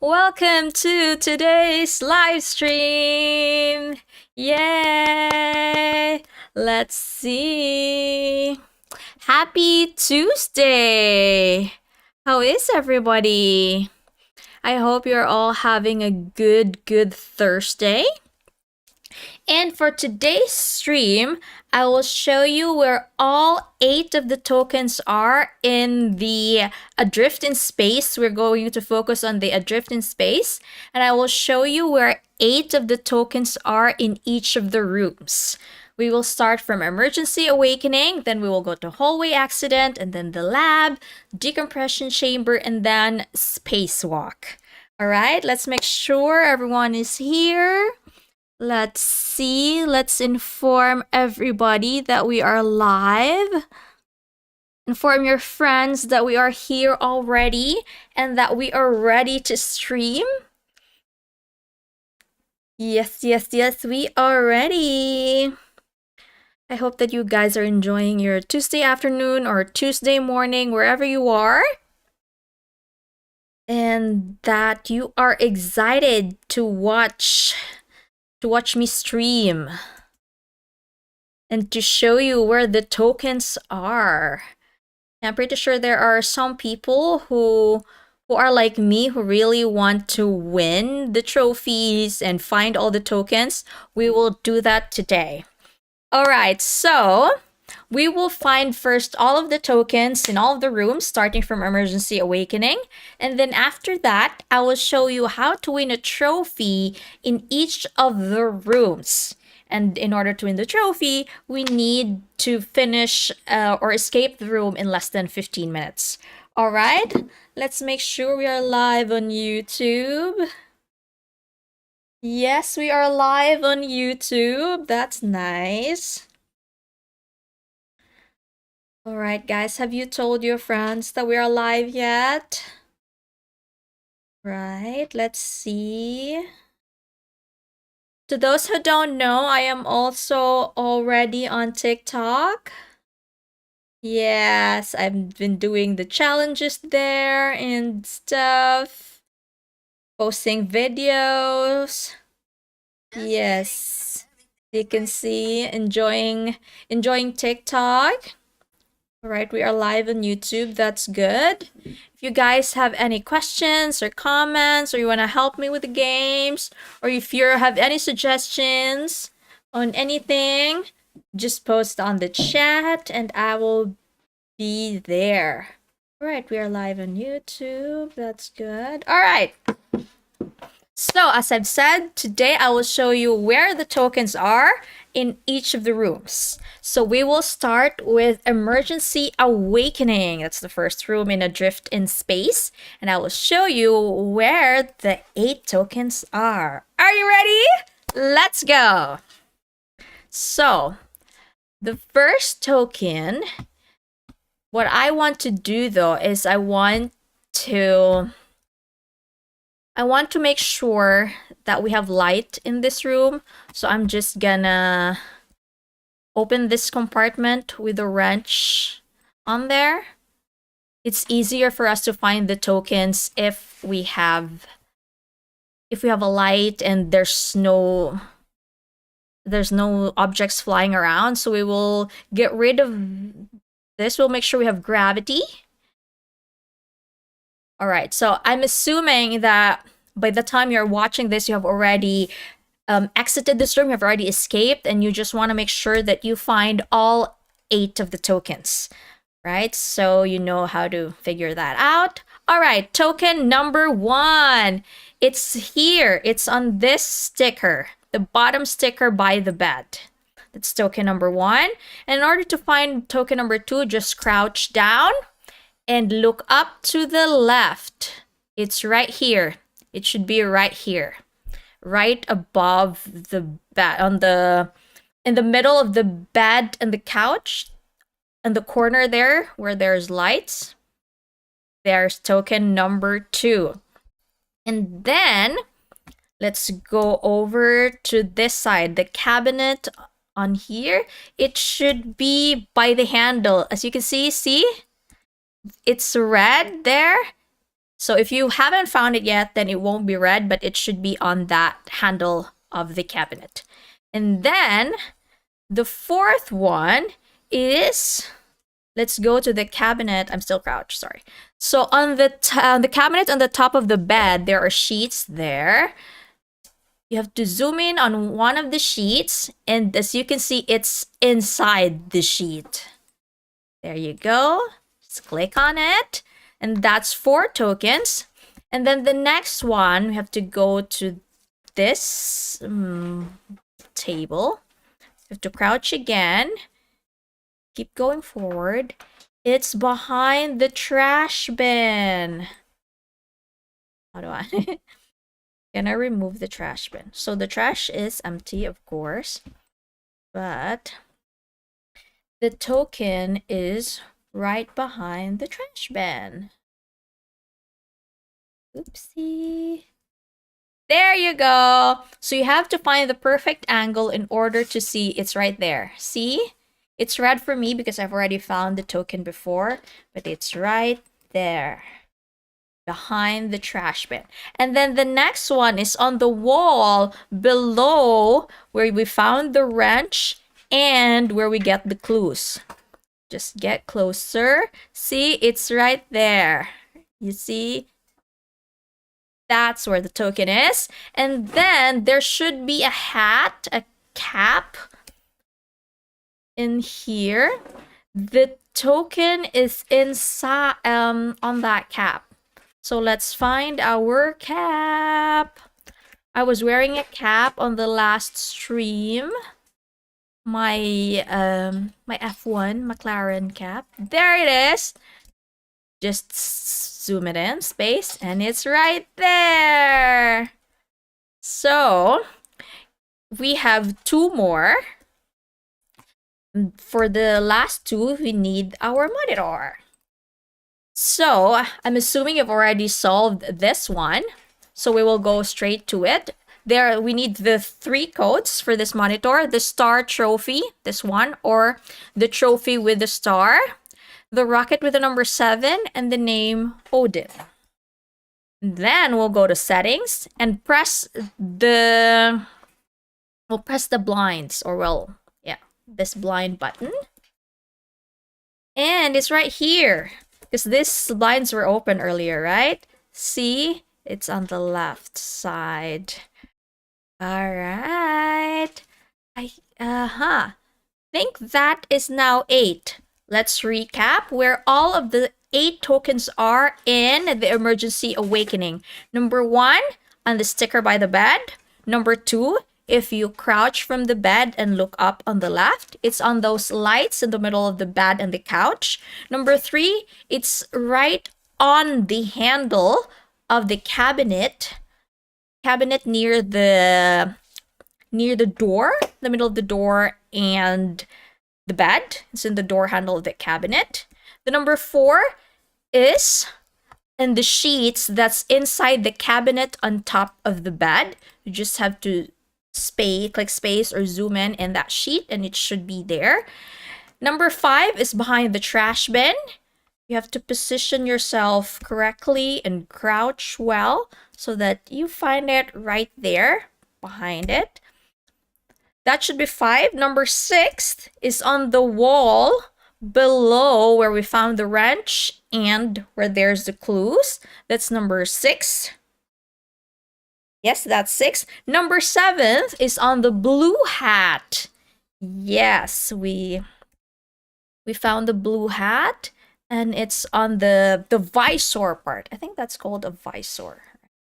Welcome to today's live stream. Yay! Let's see. Happy Tuesday. How is everybody? I hope you're all having a good Thursday. And for today's stream, I will show you where all 8 of the tokens are in the Adrift in Space. We're going to focus on the Adrift in Space. And I will show you where 8 of the tokens are in each of the rooms. We will start from Emergency Awakening, then we will go to Hallway Accident, and then the Lab, Decompression Chamber, and then Spacewalk. All right, let's make sure everyone is here. Let's see. Let's inform everybody that we are live. Inform your friends that we are here already and that we are ready to stream. Yes, we are ready. I hope that you guys are enjoying your Tuesday afternoon or Tuesday morning, wherever you are. And that you are excited to watch me stream and to show you where the tokens are. I'm pretty sure there are some people who are like me, who really want to win the trophies and find all the tokens. We will do that today. All right, so we will find first all of the tokens in all of the rooms, starting from Emergency Awakening. And then after that, I will show you how to win a trophy in each of the rooms. And in order to win the trophy, we need to finish or escape the room in less than 15 minutes. All right, let's make sure we are live on YouTube. Yes, we are live on YouTube. That's nice. All right, guys, have you told your friends that we are live yet? Right, let's see. To those who don't know, I am also already on TikTok. Yes, I've been doing the challenges there and stuff. Posting videos. Yes, you can see enjoying TikTok. All right, we are live on YouTube. That's good. If you guys have any questions or comments, or you want to help me with the games, or if you have any suggestions on anything, just post on the chat and I will be there. All right, we are live on YouTube. That's good. All right. So, as I've said, today I will show you where the tokens are in each of the rooms. So we will start with Emergency Awakening. That's the first room in Adrift in Space. And I will show you where the 8 tokens are. Are you ready? Let's go. So, the first token, what I want to do though is I want to make sure that we have light in this room. So I'm just gonna open this compartment with a wrench on there. It's easier for us to find the tokens if we have a light and there's no objects flying around. So we will get rid of this. We'll make sure we have gravity. All right, so I'm assuming that by the time you're watching this, you have already exited this room, you have already escaped, and you just want to make sure that you find all 8 of the tokens, right? So you know how to figure that out. All right, token number 1. It's here. It's on this sticker, the bottom sticker by the bed. That's token number 1. And in order to find token number 2, just crouch down and look up to the left. It's right here. It should be right here. Right above the bed, in the middle of the bed and the couch, in the corner there where there's lights. There's token number 2. And then let's go over to this side, the cabinet on here. It should be by the handle. As you can see, it's red there. So if you haven't found it yet, then it won't be red, but it should be on that handle of the cabinet. And then the fourth one is, let's go to the cabinet. I'm still crouched, sorry. So on the cabinet on the top of the bed, there are sheets there. You have to zoom in on one of the sheets, and as you can see, it's inside the sheet. There you go. Just click on it, and that's 4 tokens. And then the next one, we have to go to this table. You have to crouch again. Keep going forward. It's behind the trash bin. How do I? Gonna remove the trash bin. So the trash is empty, of course, but the token is right behind the trash bin. Oopsie. There you go. So you have to find the perfect angle in order to see it's right there. See? It's red for me because I've already found the token before, but it's right there behind the trash bin. And then the next one is on the wall below where we found the wrench and where we get the clues. Just get closer. See, it's right there. You see? That's where the token is. And then there should be a hat, a cap in here. The token is inside on that cap. So let's find our cap. I was wearing a cap on the last stream. My my F1 McLaren cap. There it is. Just zoom it in, space, and it's right there. So we have 2 more. For the last 2, we need our monitor. So I'm assuming you've already solved this one. So we will go straight to it. There, we need the 3 codes for this monitor. The star trophy, this one, or the trophy with the star, the rocket with the number 7, and the name Odin. Then we'll go to settings and press the blinds, or well, yeah, this blind button. And it's right here. Because these blinds were open earlier, right? See? It's on the left side. Alright. Think that is now 8. Let's recap where all of the 8 tokens are in the emergency awakening. Number 1, on the sticker by the bed. Number 2, if you crouch from the bed and look up on the left, it's on those lights in the middle of the bed and the couch. Number 3, it's right on the handle of the cabinet near the door, the middle of the door and the bed. It's in the door handle of the cabinet. The number 4 is in the sheets that's inside the cabinet on top of the bed. You just have to click space or zoom in that sheet and it should be there. Number 5 is behind the trash bin. You have to position yourself correctly and crouch well so that you find it right there behind it. That should be 5. Number 6 is on the wall below where we found the wrench and where there's the clues. That's number 6. Yes, that's 6. Number 7 is on the blue hat. Yes, we found the blue hat, and it's on the visor part. I think that's called a visor.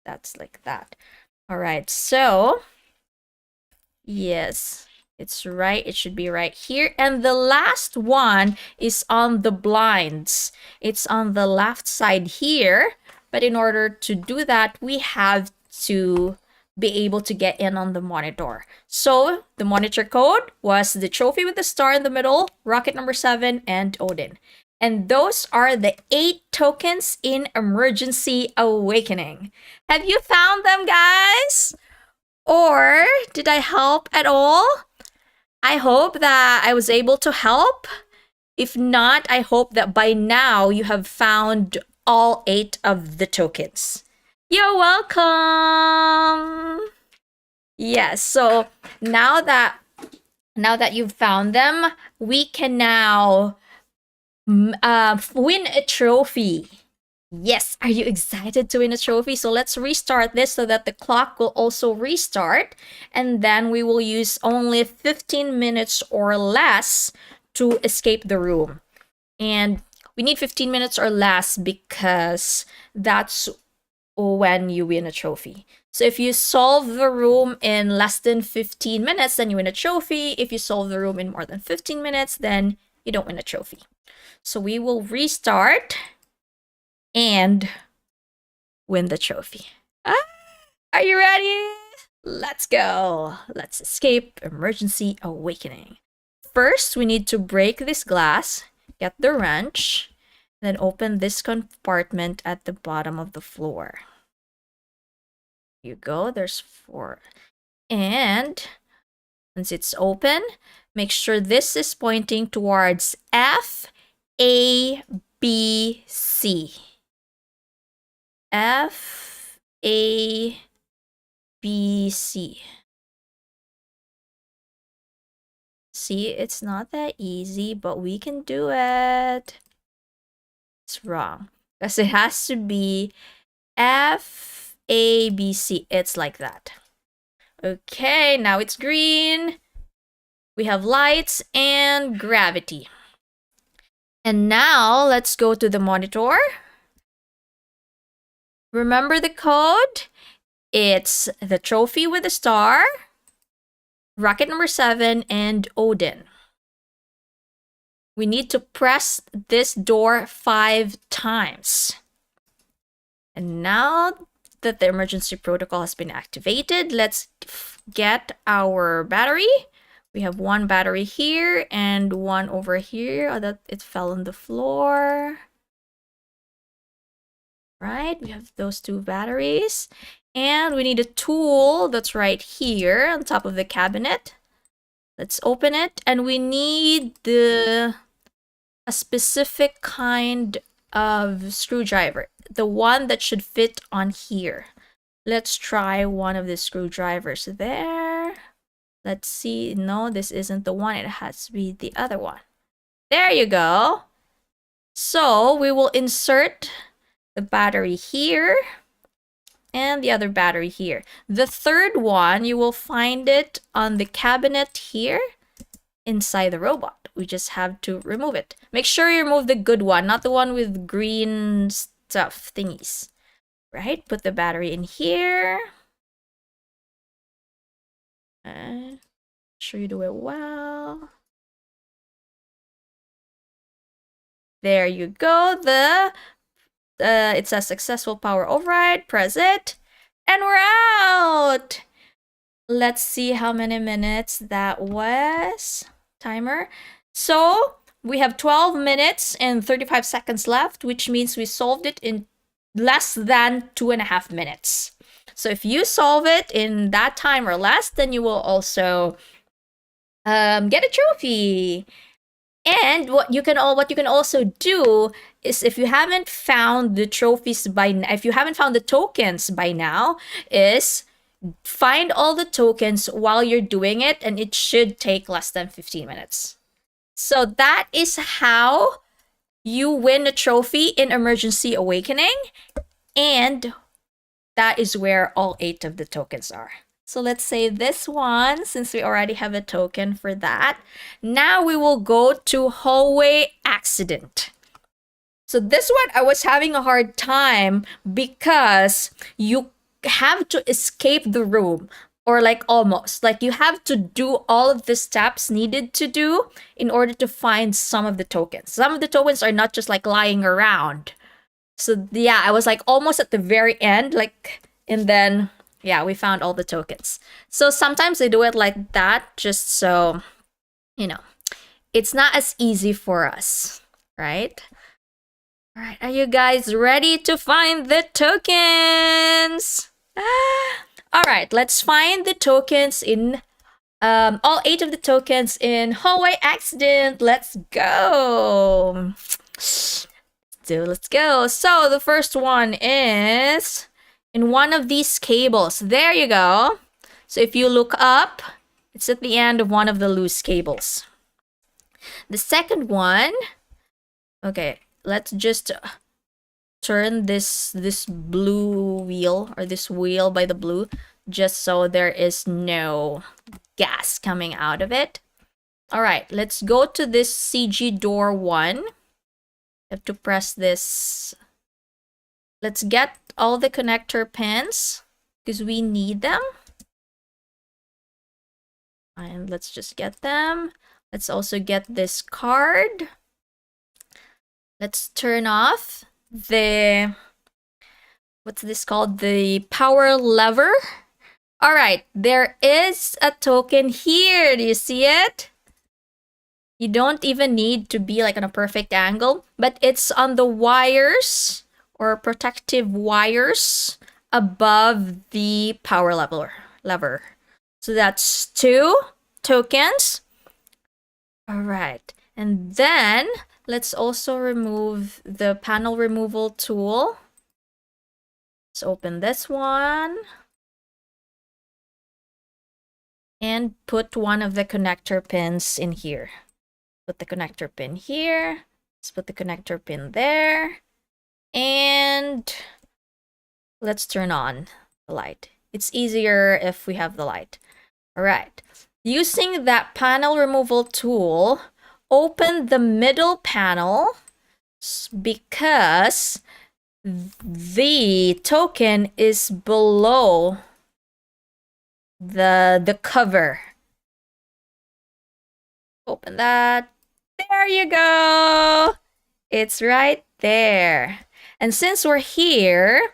That's like that. All right, so yes, it's right. It should be right here. And the last one is on the blinds. It's on the left side here. But in order to do that, we have to be able to get in on the monitor. So the monitor code was the trophy with the star in the middle, rocket number 7, and Odin. And those are the 8 tokens in Emergency Awakening. Have you found them, guys? Or did I help at all? I hope that I was able to help. If not, I hope that by now you have found all 8 of the tokens. You're welcome. Yes, so now that you've found them, we can now win a trophy. Yes, are you excited to win a trophy? So let's restart this so that the clock will also restart, and then we will use only 15 minutes or less to escape the room. And we need 15 minutes or less because that's when you win a trophy. So if you solve the room in less than 15 minutes, then you win a trophy. If you solve the room in more than 15 minutes, then you don't win a trophy. So we will restart and win the trophy. Are you ready? Let's go. Let's escape emergency awakening. First, we need to break this glass, get the wrench, then open this compartment at the bottom of the floor. Here you go, there's 4. And once it's open, make sure this is pointing towards F, A, B, C. F, A, B, C. See, it's not that easy, but we can do it. It's wrong because it has to be F, A, B, C. It's like that. Okay, now it's green. We have lights and gravity. And now let's go to the monitor. Remember the code? It's the trophy with a star, rocket number 7, and Odin. We need to press this door 5 times. And now that the emergency protocol has been activated, let's get our battery. We have 1 battery here and 1 over here. Oh, that it fell on the floor. Right, we have those 2 batteries. And we need a tool that's right here on top of the cabinet. Let's open it, and we need a specific kind of screwdriver, the one that should fit on here. Let's try one of the screwdrivers there. Let's see. No, this isn't the one. It has to be the other one. There you go. So we will insert the battery here and the other battery here. The third one, you will find it on the cabinet here inside the robot. We just have to remove it. Make sure you remove the good one, not the one with green stuff thingies. Right? Put the battery in here. Make sure you do it well. There you go. It says successful power override. Press it. And we're out! Let's see how many minutes that was. Timer. So, we have 12 minutes and 35 seconds left, which means we solved it in less than 2.5 minutes. So if you solve it in that time or less, then you will also get a trophy. And what you can also do is, if you haven't found the trophies if you haven't found the tokens by now, is find all the tokens while you're doing it, and it should take less than 15 minutes. So that is how you win a trophy in Emergency Awakening, and that is where all 8 of the tokens are. So let's say this one, since we already have a token for that. Now we will go to hallway accident. So this one, I was having a hard time because you have to escape the room, or like almost. Like you have to do all of the steps needed to do in order to find some of the tokens. Some of the tokens are not just like lying around. So yeah, I was like almost at the very end, and then yeah, we found all the tokens. So sometimes they do it like that just so, it's not as easy for us, right? All right, are you guys ready to find the tokens? All right, let's find the tokens in all 8 of the tokens in hallway accident. Let's go. So let's go. So the first one is in one of these cables. There you go. So if you look up, it's at the end of one of the loose cables. The second one, okay, let's just turn this blue wheel, or this wheel by the blue, just so there is no gas coming out of it. All right, let's go to this CG door 1. Have to press this. Let's get all the connector pins because we need them. And let's just get them. Let's also get this card. Let's turn off the, what's this called? The power lever. All right, there is a token here. Do you see it? You don't even need to be like on a perfect angle, but it's on the wires or protective wires above the power lever. So that's 2 tokens. All right, and then let's also remove the panel removal tool. Let's open this one and put one of the connector pins in here. Put the connector pin here. Let's put the connector pin there. And let's turn on the light. It's easier if we have the light. All right. Using that panel removal tool, open the middle panel because the token is below the cover. Open that. There you go. It's right there. And since we're here,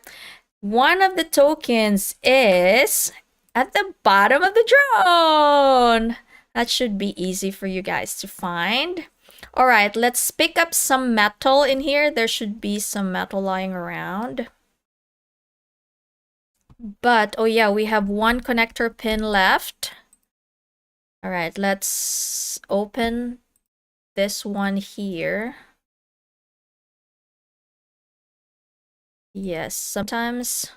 one of the tokens is at the bottom of the drone. That should be easy for you guys to find. All right, let's pick up some metal in here. There should be some metal lying around. But, oh yeah, we have one connector pin left. All right, let's open this one here. Yes, sometimes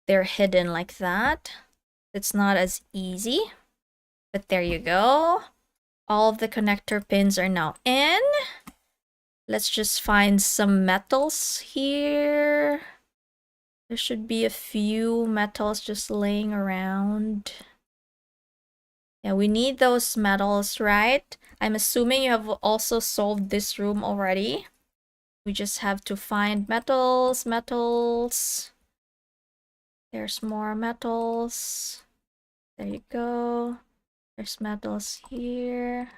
they're hidden like that. It's not as easy, but there you go. All of the connector pins are now in. Let's just find some metals here. There should be a few metals just laying around. Yeah, we need those metals, right? I'm assuming you have also solved this room already. We just have to find metals. There's more metals. There you go. There's metals here.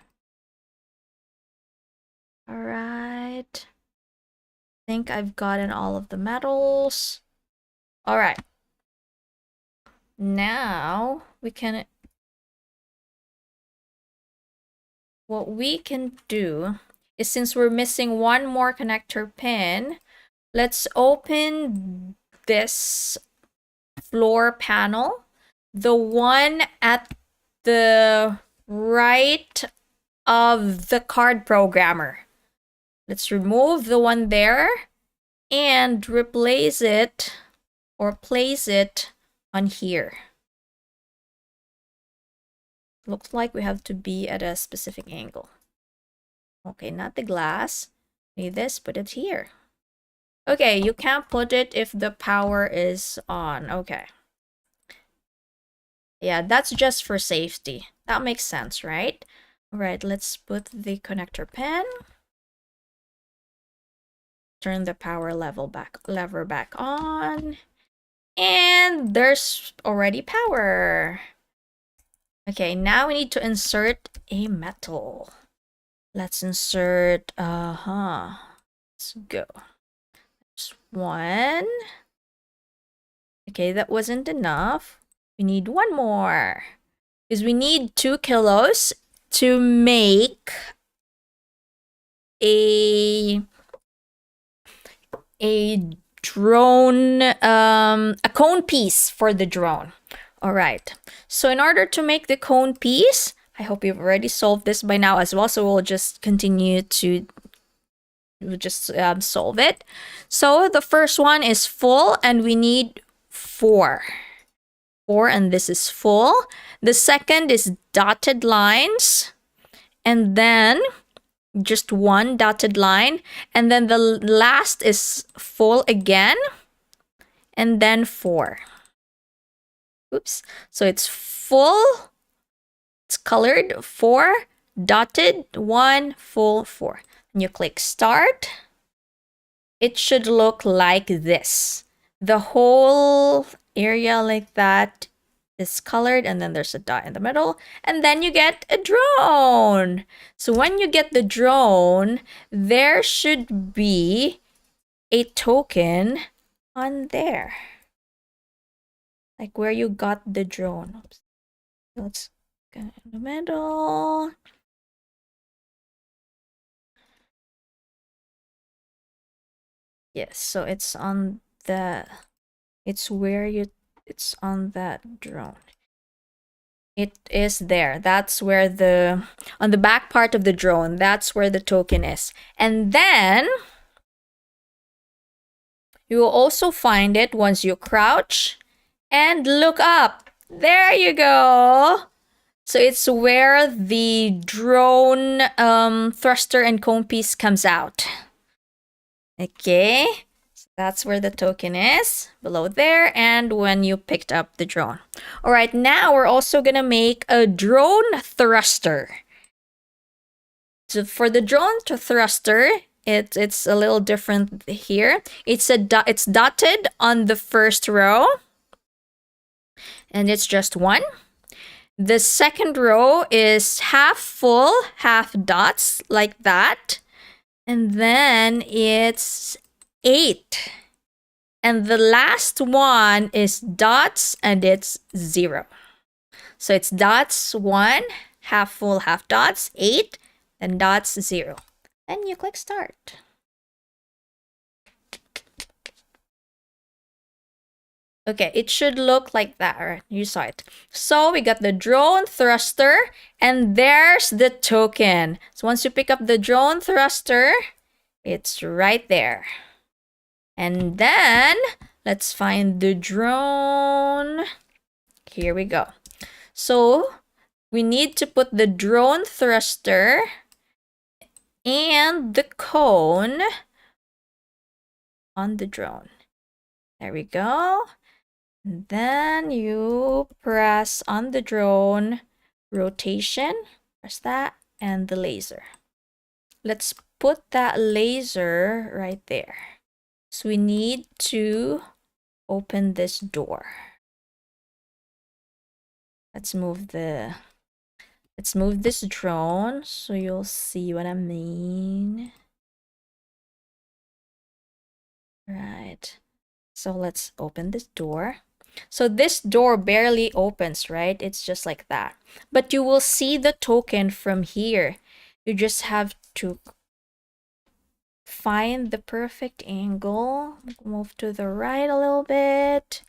All right. I think I've gotten all of the metals. All right. Now we can... What we can do is, since we're missing one more connector pin, let's open this floor panel, the one at the right of the card programmer. Let's remove the one there and replace it or place it on here. Looks like we have to be at a specific angle. Okay, not the glass. Need this, put it here. Okay, you can't put it if the power is on. Okay. Yeah, that's just for safety. That makes sense, right? All right, let's put the connector pin. Turn the power lever back on. And there's already power. Okay, now we need to insert a metal. Let's insert, let's go. Just one. Okay, that wasn't enough. We need one more. Because we need 2 kilos to make a drone, a cone piece for the drone. All right, so in order to make the cone piece, I hope you've already solved this by now as well, so we'll just continue to we'll just solve it. So the first one is full, and we need 4. 4, and this is full. The second is dotted lines, and then just 1 dotted line, and then the last is full again, and then 4. Oops. So it's full, it's colored, 4, dotted, 1, full, 4. And you click start. It should look like this. The whole area like that is colored, and then there's a dot in the middle, and then you get a drone. So when you get the drone, there should be a token on there, like where you got the drone. Oops. Let's go in the middle. Yes, so it's on the, it's where you, it's on that drone. It is there. That's where the, on the back part of the drone, that's where the token is. And then you will also find it once you crouch and look up. There you go. So it's where the drone thruster and cone piece comes out. Okay. That's where the token is, below there, and when you picked up the drone. All right, now we're also gonna make a drone thruster. So for the drone thruster, it's a little different here. It's dotted on the first row, and it's just 1. The second row is half full, half dots, like that, and then it's 8. And the last one is dots, and it's 0. So it's dots 1, half full, half dots, 8, then dots 0. Then you click start. Okay, it should look like that, right? You saw it. So we got the drone thruster, and there's the token. So once you pick up the drone thruster, it's right there. And then let's find the drone. Here we go. So we need to put the drone thruster and the cone on the drone. There we go. And then you press on the drone rotation, press that, and the laser. Let's put that laser right there. So we need to open this door. Let's move this drone so you'll see what I mean. Right. So let's open this door. So this door barely opens, right? It's just like that. But you will see the token from here. You just have to find the perfect angle. Move to the right a little bit.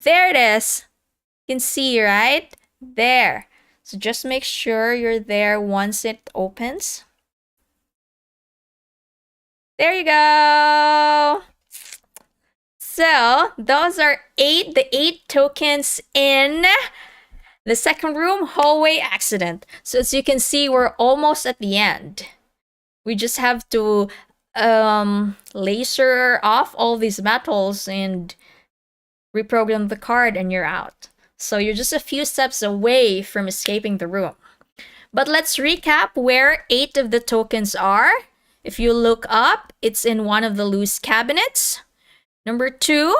There it is. You can see, right? There. So just make sure you're there once it opens. There you go. So those are the 8 tokens in the second room hallway accident. So as you can see, we're almost at the end. We just have to laser off all these metals and reprogram the card, and you're out. So you're just a few steps away from escaping the room. But let's recap where 8 of the tokens are. If you look up, it's in one of the loose cabinets. Number 2,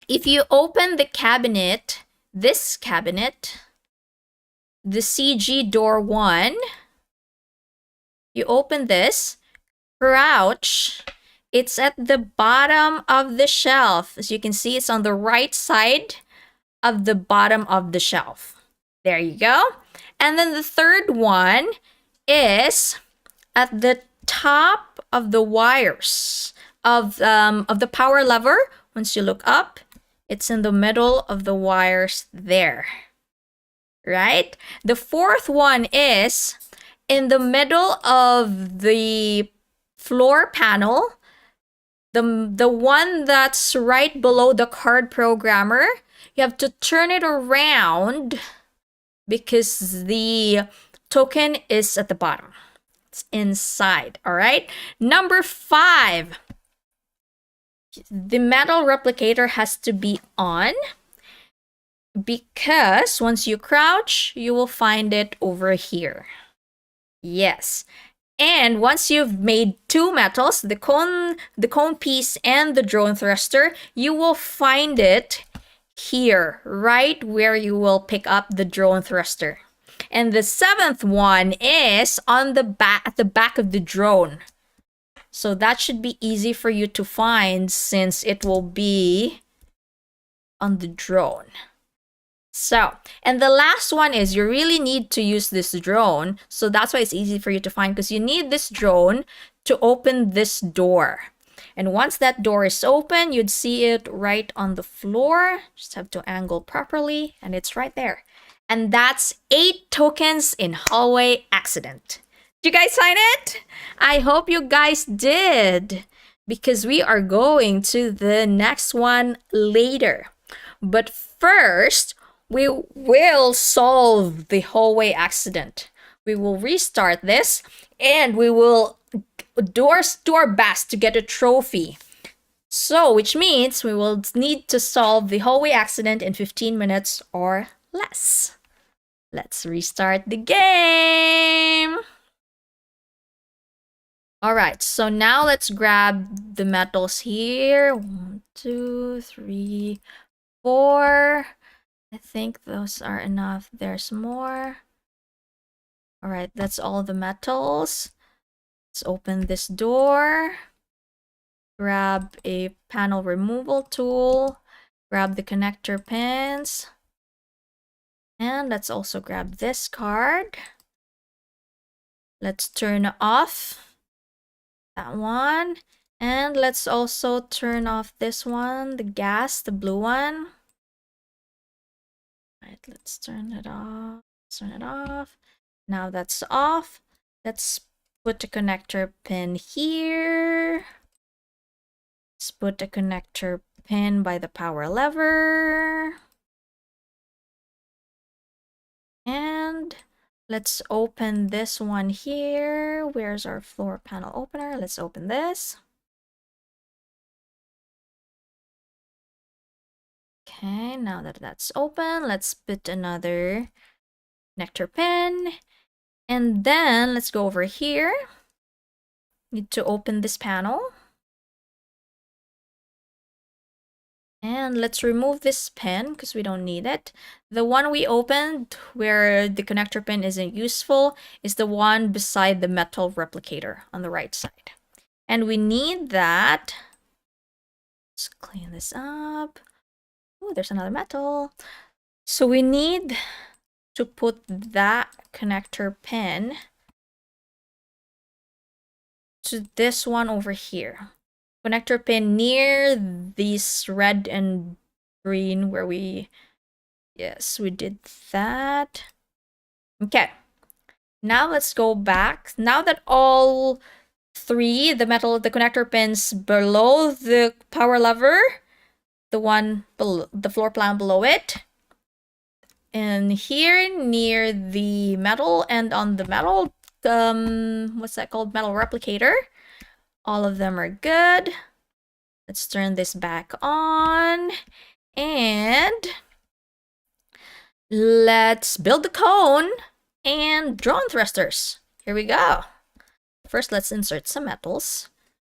if you open the cabinet, this cabinet, the CG door 1, you open this, crouch, it's at the bottom of the shelf. As you can see, it's on the right side of the bottom of the shelf. There you go. And then the third one is at the top of the wires of the power lever. Once you look up, it's in the middle of the wires there, right? The fourth one is in the middle of the floor panel, the one that's right below the card programmer, you have to turn it around because the token is at the bottom. It's inside, all right? Number 5, the metal replicator has to be on because once you crouch, you will find it over here. Yes. And once you've made 2 metals, the cone piece and the drone thruster, you will find it here, right where you will pick up the drone thruster. And the 7th one is on the back, at the back of the drone. So that should be easy for you to find since it will be on the drone. So, and the last one is you really need to use this drone. So that's why it's easy for you to find, because you need this drone to open this door. And once that door is open, you'd see it right on the floor. Just have to angle properly, and it's right there. And that's 8 tokens in Hallway Accident. Did you guys find it? I hope you guys did, because we are going to the next one later. But first, we will solve the hallway accident. We will restart this, and we will do our best to get a trophy. So, which means we will need to solve the hallway accident in 15 minutes or less. Let's restart the game. All right, so now let's grab the metals here. 1, 2, 3, 4. I think those are enough. There's more. All right, that's all the metals. Let's open this door. Grab a panel removal tool. Grab the connector pins. And let's also grab this card. Let's turn off that one. And let's also turn off this one, the gas, the blue one. All right, let's turn it off. Turn it off. Now that's off. Let's put a connector pin here. Let's put a connector pin by the power lever. And let's open this one here. Where's our floor panel opener? Let's open this. Okay, now that that's open, let's put another connector pin. And then let's go over here. Need to open this panel. And let's remove this pin because we don't need it. The one we opened where the connector pin isn't useful is the one beside the metal replicator on the right side. And we need that. Let's clean this up. Oh, there's another metal. So we need to put that connector pin to this one over here. Connector pin near these red and green where we, yes, we did that. Okay, now let's go back. Now that all 3, the connector pins below the power lever, the one below the floor plan below it, and here near the metal and on the metal, what's that called? Metal replicator. All of them are good. Let's turn this back on. And let's build the cone and drone thrusters. Here we go. First, let's insert some metals.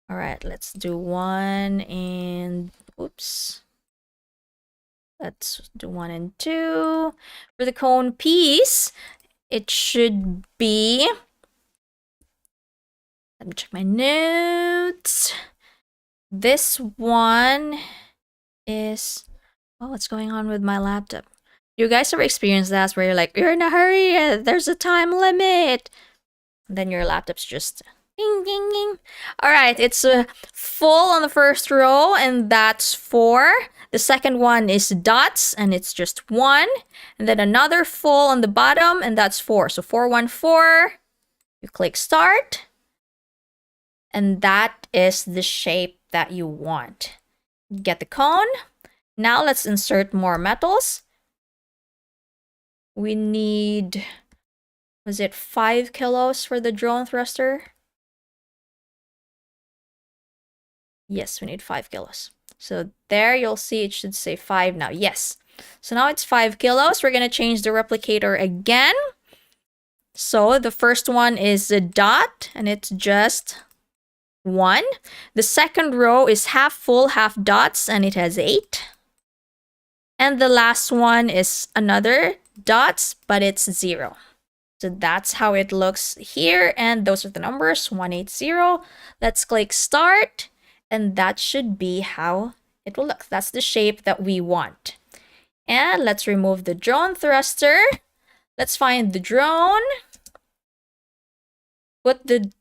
All right, let's do 1 and, oops. Let's do 1 and 2. For the cone piece, it should be, let me check my notes. This one is, oh, what's going on with my laptop? You guys ever experienced that where you're like, you're in a hurry, there's a time limit. And then your laptop's just ding, ding, ding. All right, it's full on the first row, and that's 4. The second one is dots, and it's just 1. And then another full on the bottom, and that's 4. So 4, 1, 4. You click start. And that is the shape that you want. Get the cone. Now let's insert more metals. We need, was it 5 kilos for the drone thruster? Yes, we need 5 kilos. So there you'll see it should say 5 now. Yes. So now it's 5 kilos. We're going to change the replicator again. So the first one is a dot and it's just 1. The second row is half full, half dots, and it has 8. And the last one is another dots, but it's 0. So that's how it looks here. And those are the numbers, 180. Let's click start. And that should be how it will look. That's the shape that we want. And let's remove the drone thruster. Let's find the drone. Put the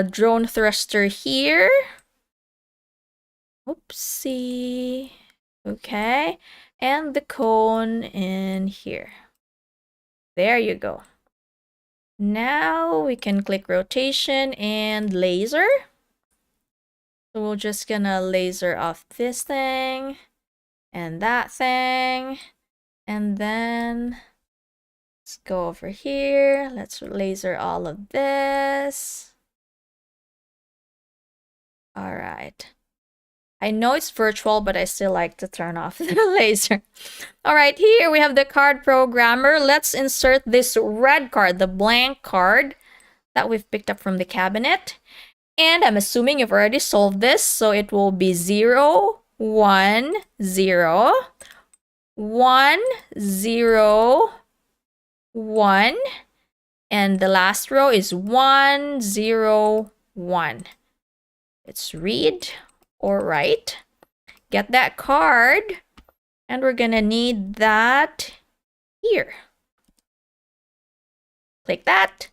drone thruster here. Oopsie. Okay. And the cone in here. There you go. Now we can click rotation and laser. So we're just gonna laser off this thing and that thing. And then let's go over here. Let's laser all of this. All right. I know it's virtual, but I still like to turn off the laser. All right, here we have the card programmer. Let's insert this red card, the blank card that we've picked up from the cabinet. And I'm assuming you've already solved this, so it will be 0, 1, 0, 1, 0, 1, and the last row is 1, 0, 1. Let's read or write. Get that card, and we're gonna need that here. Click that,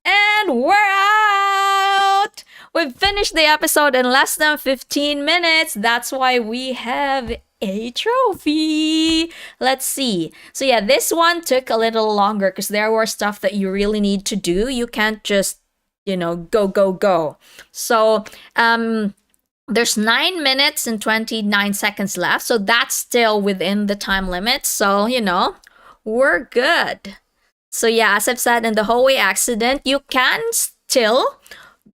and we're out! We've finished the episode in less than 15 minutes. That's why we have a trophy. Let's see. So yeah, this one took a little longer because there were stuff that you really need to do. You can't just, go. So, there's 9 minutes and 29 seconds left. So that's still within the time limit. So, we're good. So yeah, as I've said in the hallway accident, you can still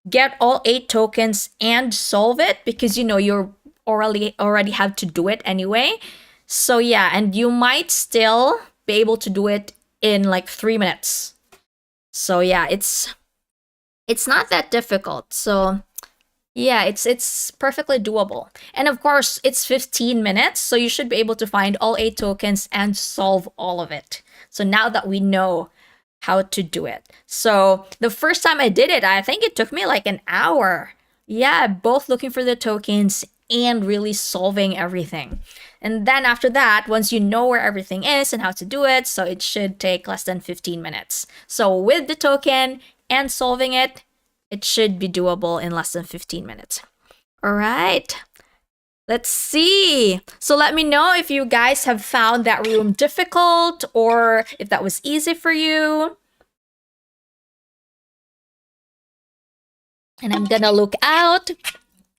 get all 8 tokens and solve it because you're already have to do it anyway. So yeah, and you might still be able to do it in like 3 minutes. So yeah, it's not that difficult. So yeah, it's perfectly doable. And of course, it's 15 minutes, so you should be able to find all 8 tokens and solve all of it. So now that we know how to do it. So the first time I did it, I think it took me like an hour. Yeah, both looking for the tokens and really solving everything. And then after that, once you know where everything is and how to do it, so it should take less than 15 minutes. So with the token and solving it, it should be doable in less than 15 minutes. All right. Let's see. So let me know if you guys have found that room difficult or if that was easy for you. And I'm gonna look out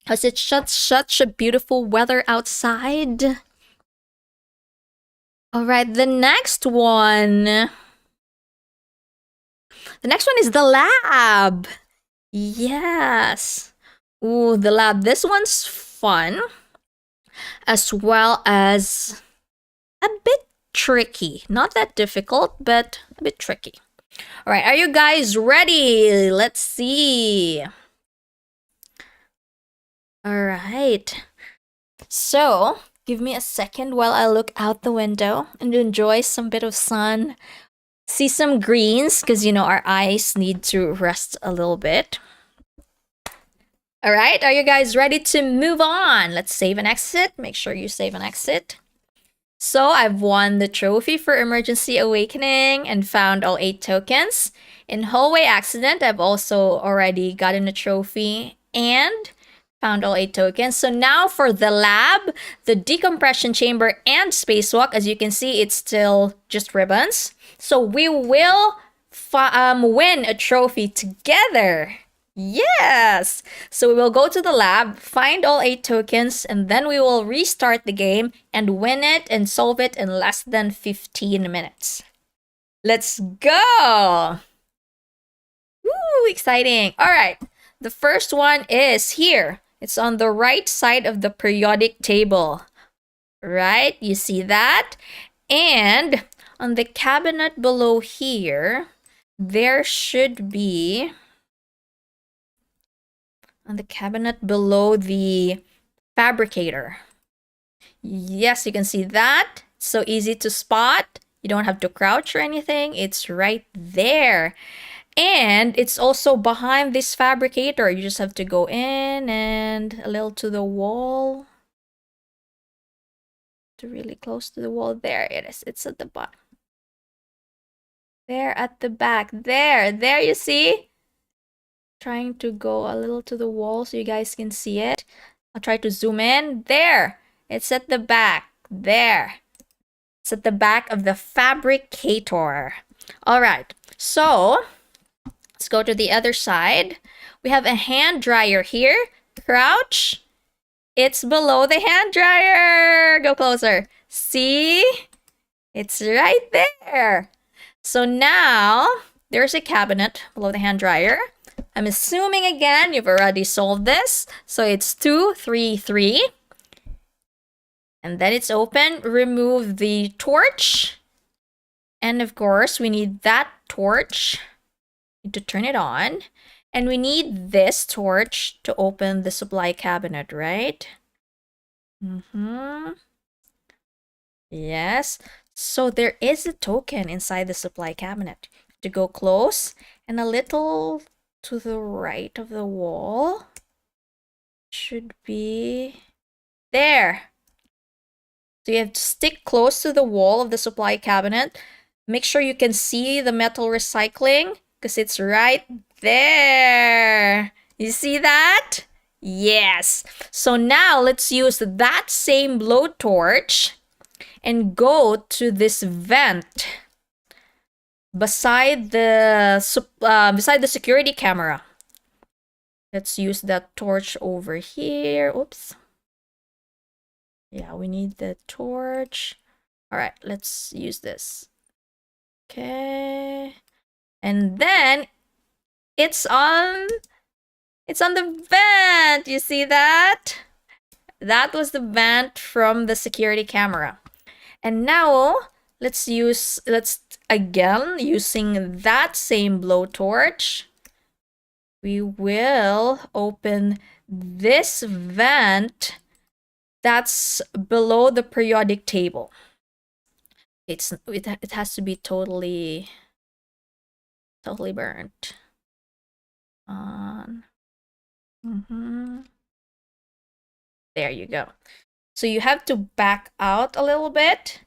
because it's such a beautiful weather outside. All right, the next one. The next one is the lab. Yes. Ooh, the lab. This one's fun. As well as a bit tricky. Not that difficult, but a bit tricky. All right, are you guys ready? Let's see. All right. So, give me a second while I look out the window and enjoy some bit of sun. See some greens, because, our eyes need to rest a little bit. All right, are you guys ready to move on? Let's save and exit. Make sure you save and exit. So I've won the trophy for Emergency Awakening and found all 8 tokens. In Hallway Accident, I've also already gotten a trophy and found all 8 tokens. So now for the lab, the decompression chamber, and spacewalk, as you can see, it's still just ribbons. So we will win a trophy together. Yes! So we will go to the lab, find all 8 tokens, and then we will restart the game and win it and solve it in less than 15 minutes. Let's go! Woo, exciting. All right. The first one is here. It's on the right side of the periodic table. Right? You see that? And on the cabinet below here, there should be on the cabinet below the fabricator. Yes, you can see that. So easy to spot. You don't have to crouch or anything. It's right there. And it's also behind this fabricator. You just have to go in and a little to the wall. To really close to the wall. There it is. It's at the bottom. There at the back. There you see? Trying to go a little to the wall so you guys can see it. I'll try to zoom in. There. It's at the back. There. It's at the back of the fabricator. All right. So let's go to the other side. We have a hand dryer here. Crouch. It's below the hand dryer. Go closer. See? It's right there. So now there's a cabinet below the hand dryer. I'm assuming again you've already solved this. So it's 2, 3, 3. And then it's open. Remove the torch. And of course, we need that torch to turn it on. And we need this torch to open the supply cabinet, right? Yes. So there is a token inside the supply cabinet. To go close and a little to the right of the wall. Should be there. So you have to stick close to the wall of the supply cabinet. Make sure you can see the metal recycling because it's right there. You see that? Yes. So now let's use that same blowtorch and go to this vent beside the security camera. Let's use that torch over here. Oops. Yeah, we need the torch. All right, let's use this. Okay. And then it's on the vent. You see that? That was the vent from the security camera. And now let's again using that same blowtorch. We will open this vent that's below the periodic table. It has to be totally burnt on. There you go. So you have to back out a little bit.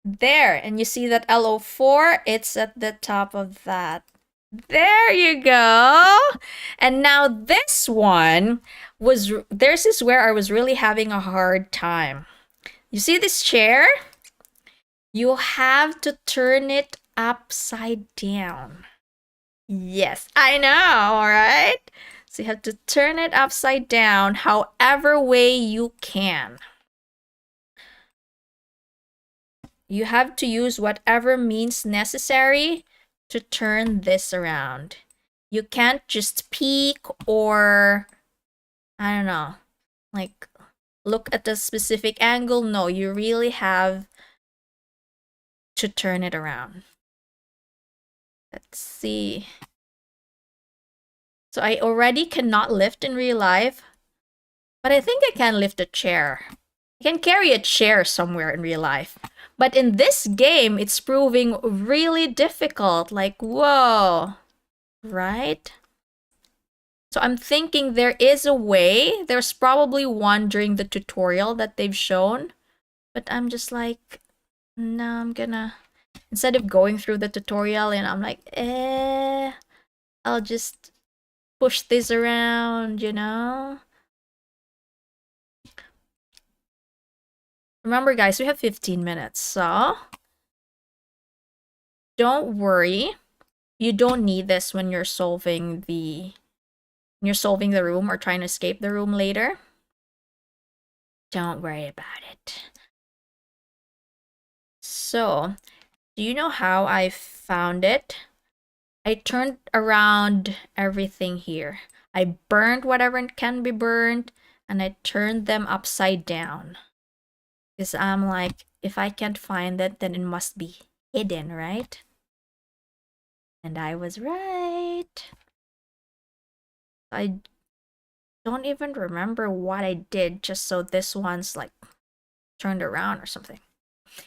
There, and you see that LO4, it's at the top of that. There you go. And now this one this is where I was really having a hard time. You see this chair? You have to turn it upside down. Yes, I know, all right? So you have to turn it upside down however way you can. You have to use whatever means necessary to turn this around. You can't just peek or, I don't know, like look at a specific angle. No, you really have to turn it around. Let's see. So I already cannot lift in real life, but I think I can lift a chair. I can carry a chair somewhere in real life. But in this game, it's proving really difficult. Like, whoa, right? So I'm thinking there is a way. There's probably one during the tutorial that they've shown. But I'm just like, no, I'm gonna... Instead of going through the tutorial and I'm like, I'll just push this around, you know? Remember, guys, we have 15 minutes, so don't worry. You don't need this when you're solving the you're solving the room or trying to escape the room later. Don't worry about it. So, do you know how I found it? I turned around everything here. I burned whatever can be burned, and I turned them upside down. Because I'm like, if I can't find it, then it must be hidden, right? And I was right. I don't even remember what I did just so this one's like turned around or something.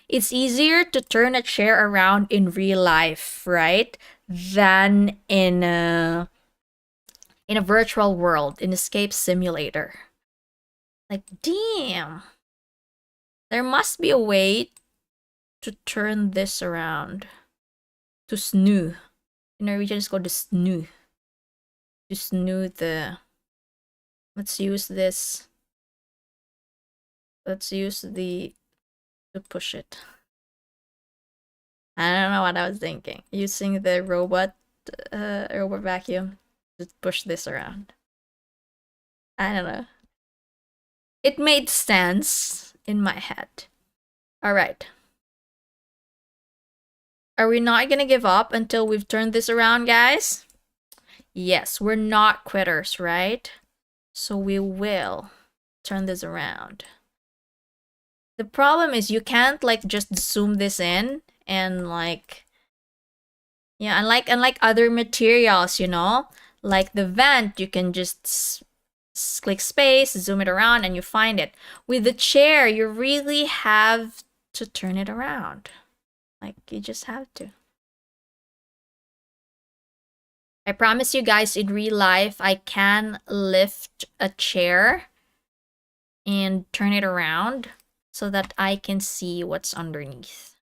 It's easier to turn a chair around in real life, right? Than in a virtual world, in Escape Simulator. Like, damn. There must be a way to turn this around. To snoo. In Norwegian, it's called the snoo. To snoo the... Let's use this. Let's use the... to push it. I don't know what I was thinking. Using the robot vacuum to push this around. I don't know. It made sense in my head. All right. Are we not gonna give up until we've turned this around, guys? Yes, we're not quitters, right? So we will turn this around. The problem is you can't like just zoom this in and like, yeah, unlike other materials, you know, like the vent, you can just click space, zoom it around, and you find it. With the chair, you really have to turn it around. Like, you just have to. I promise you guys, in real life, I can lift a chair and turn it around so that I can see what's underneath.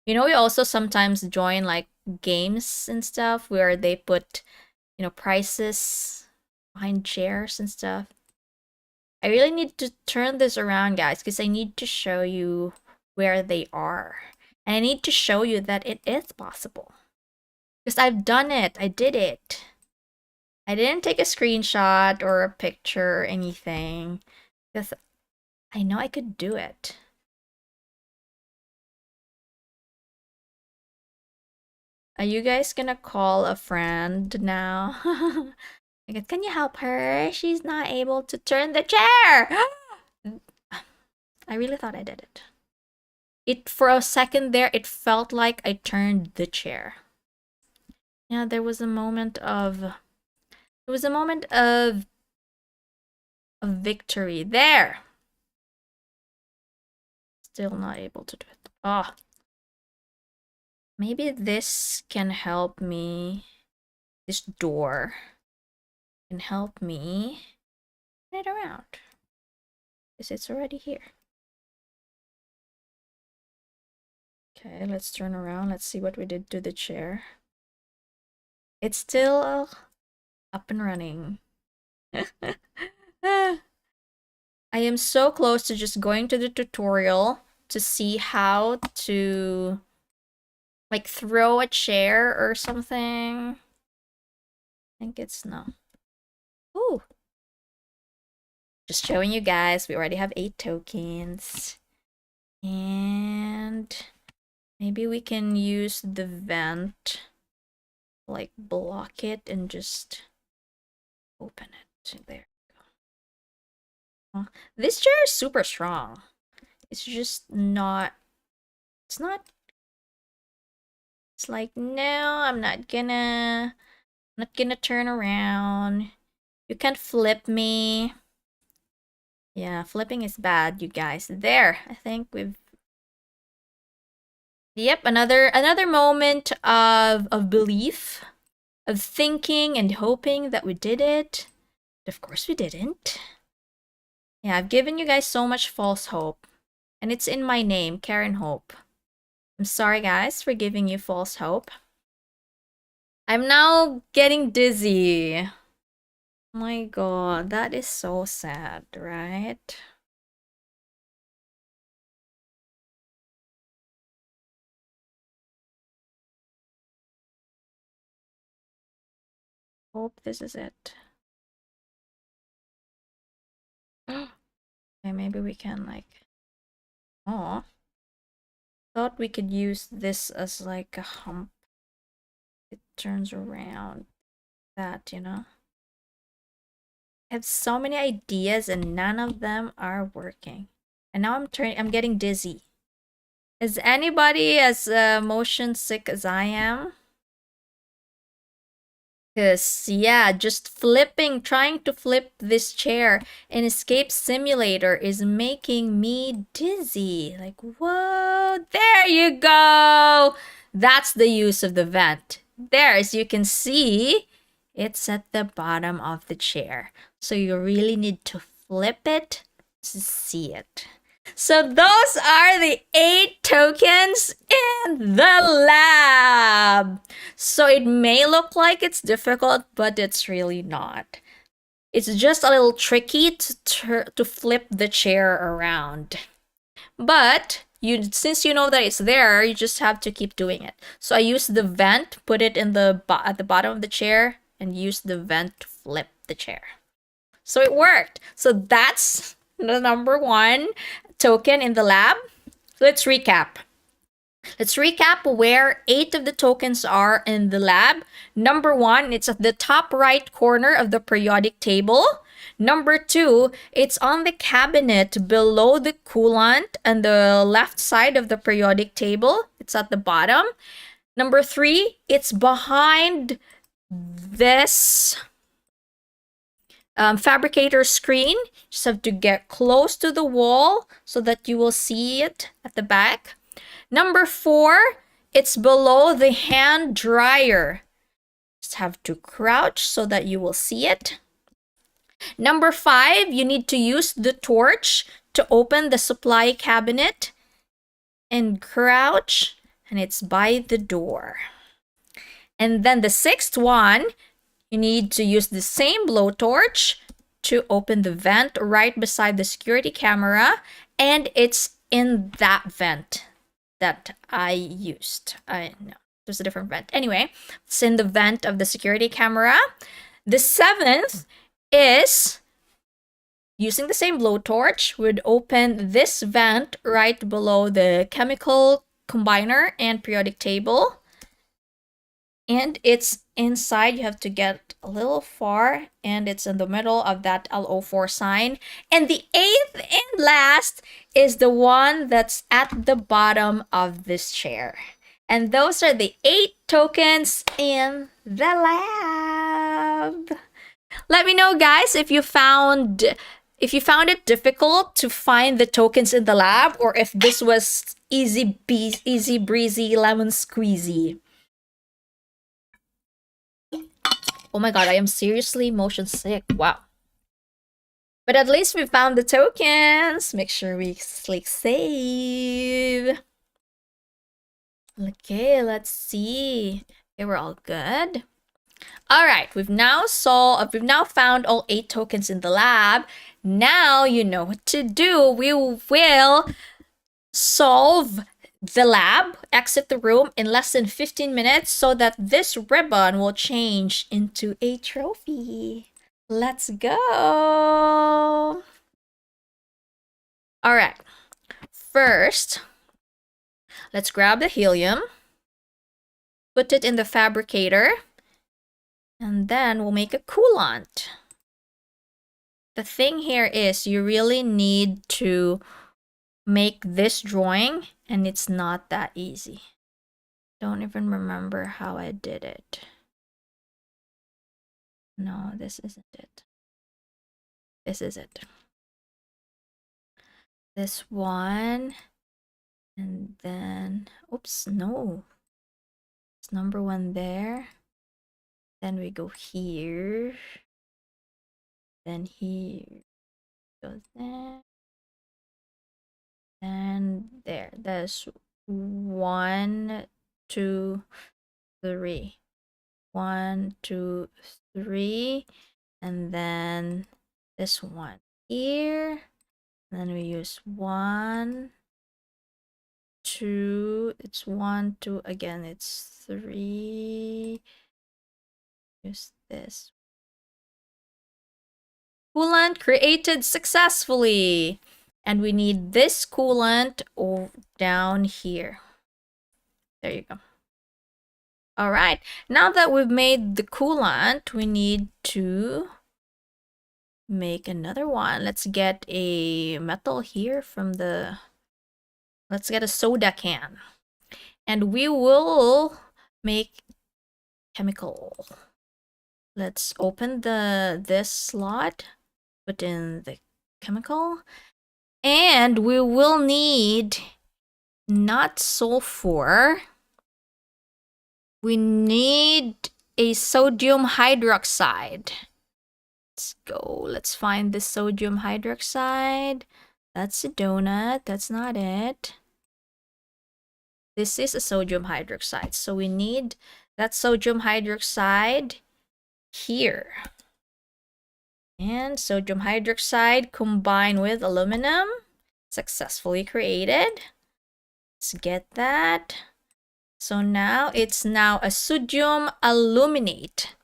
You know, we also sometimes join like games and stuff where they put, you know, prices behind chairs and stuff. I really need to turn this around, guys, because I need to show you where they are. And I need to show you that it is possible. Because I've done it. I did it. I didn't take a screenshot or a picture or anything. Because I know I could do it. Are you guys gonna call a friend now? Like, can you help her? She's not able to turn the chair! I really thought I did it. For a second there, it felt like I turned the chair. Yeah, there was a moment of victory there. Still not able to do it. Oh. Maybe this can help me. This door can help me turn it around. Because it's already here. Okay, let's turn around. Let's see what we did to the chair. It's still up and running. I am so close to just going to the tutorial to see how to like throw a chair or something. I think it's no. Ooh. Just showing you guys, we already have 8 tokens. And maybe we can use the vent, like block it and just open it. There we go. Oh, this chair is super strong. It's just not, it's not, it's like, no, I'm not gonna turn around. You can't flip me. Yeah, flipping is bad, you guys. There, I think we've... Yep, another moment of belief, of thinking and hoping that we did it. But of course we didn't. Yeah, I've given you guys so much false hope. And it's in my name, Karen Hope. I'm sorry, guys, for giving you false hope. I'm now getting dizzy. Oh my god, that is so sad, right? Hope this is it. maybe we can like, oh, thought we could use this as like a hump. It turns around that, you know. I have so many ideas and none of them are working. And now I'm getting dizzy. Is anybody as motion sick as I am? Because, yeah, just trying to flip this chair in Escape Simulator is making me dizzy. Like, whoa, there you go. That's the use of the vent. There, as you can see, it's at the bottom of the chair. So you really need to flip it to see it. So those are the 8 tokens in the lab. So it may look like it's difficult, but it's really not. It's just a little tricky to flip the chair around. But since you know that it's there, you just have to keep doing it. So I used the vent, put it in at the bottom of the chair, and used the vent to flip the chair. So it worked. So that's the number 1 token in the lab. Let's recap. Let's recap where 8 of the tokens are in the lab. Number 1, it's at the top right corner of the periodic table. Number 2, it's on the cabinet below the coolant on the left side of the periodic table. It's at the bottom. Number 3, it's behind this fabricator screen. Just have to get close to the wall so that you will see it at the back. Number 4, it's below the hand dryer. Just have to crouch so that you will see it. Number 5, you need to use the torch to open the supply cabinet and crouch, and it's by the door. And then the 6th one, you need to use the same blowtorch to open the vent right beside the security camera, and it's in that vent that I used. No, there's a different vent. Anyway, it's in the vent of the security camera. The 7th is using the same blowtorch, would open this vent right below the chemical combiner and periodic table. And it's inside. You have to get a little far, and it's in the middle of that LO4 sign. And the 8th and last is the one that's at the bottom of this chair. And those are the 8 tokens in the lab. Let me know, guys, if you found it difficult to find the tokens in the lab, or if this was easy breezy, lemon squeezy. Oh my god, I am seriously motion sick. Wow. But at least we found the tokens. Make sure we click save. Okay, let's see. Okay, we're all good. All right, we've now found all 8 tokens in the lab. Now you know what to do. We will solve the lab, exit the room in less than 15 minutes so that this ribbon will change into a trophy. Let's go. All right. First, let's grab the helium, put it in the fabricator, and then we'll make a coolant. The thing here is you really need to make this drawing, and it's not that easy. Don't even remember how I did it. No, this isn't it. This is it. This one, and then, oops, no. It's number 1 there. Then we go here. Then here. Goes there. And there. There's 1, 2, 3. 1, 2, 3. And then this one here. And then we use 1, 2. It's 1, 2. Again, it's 3. Use this. Coolant created successfully. And we need this coolant down here. There you go. All right, now that we've made the coolant, we need to make another one. Let's get a metal here from the... Let's get a soda can. And we will make chemical. Let's open this slot, put in the chemical, and we will need not sulfur. We need a sodium hydroxide. Let's go. Let's find the sodium hydroxide. That's a donut. That's not it. This is a sodium hydroxide. So we need that sodium hydroxide here. And sodium hydroxide combined with aluminum. Successfully created. Let's get that. So now it's now a sodium aluminate.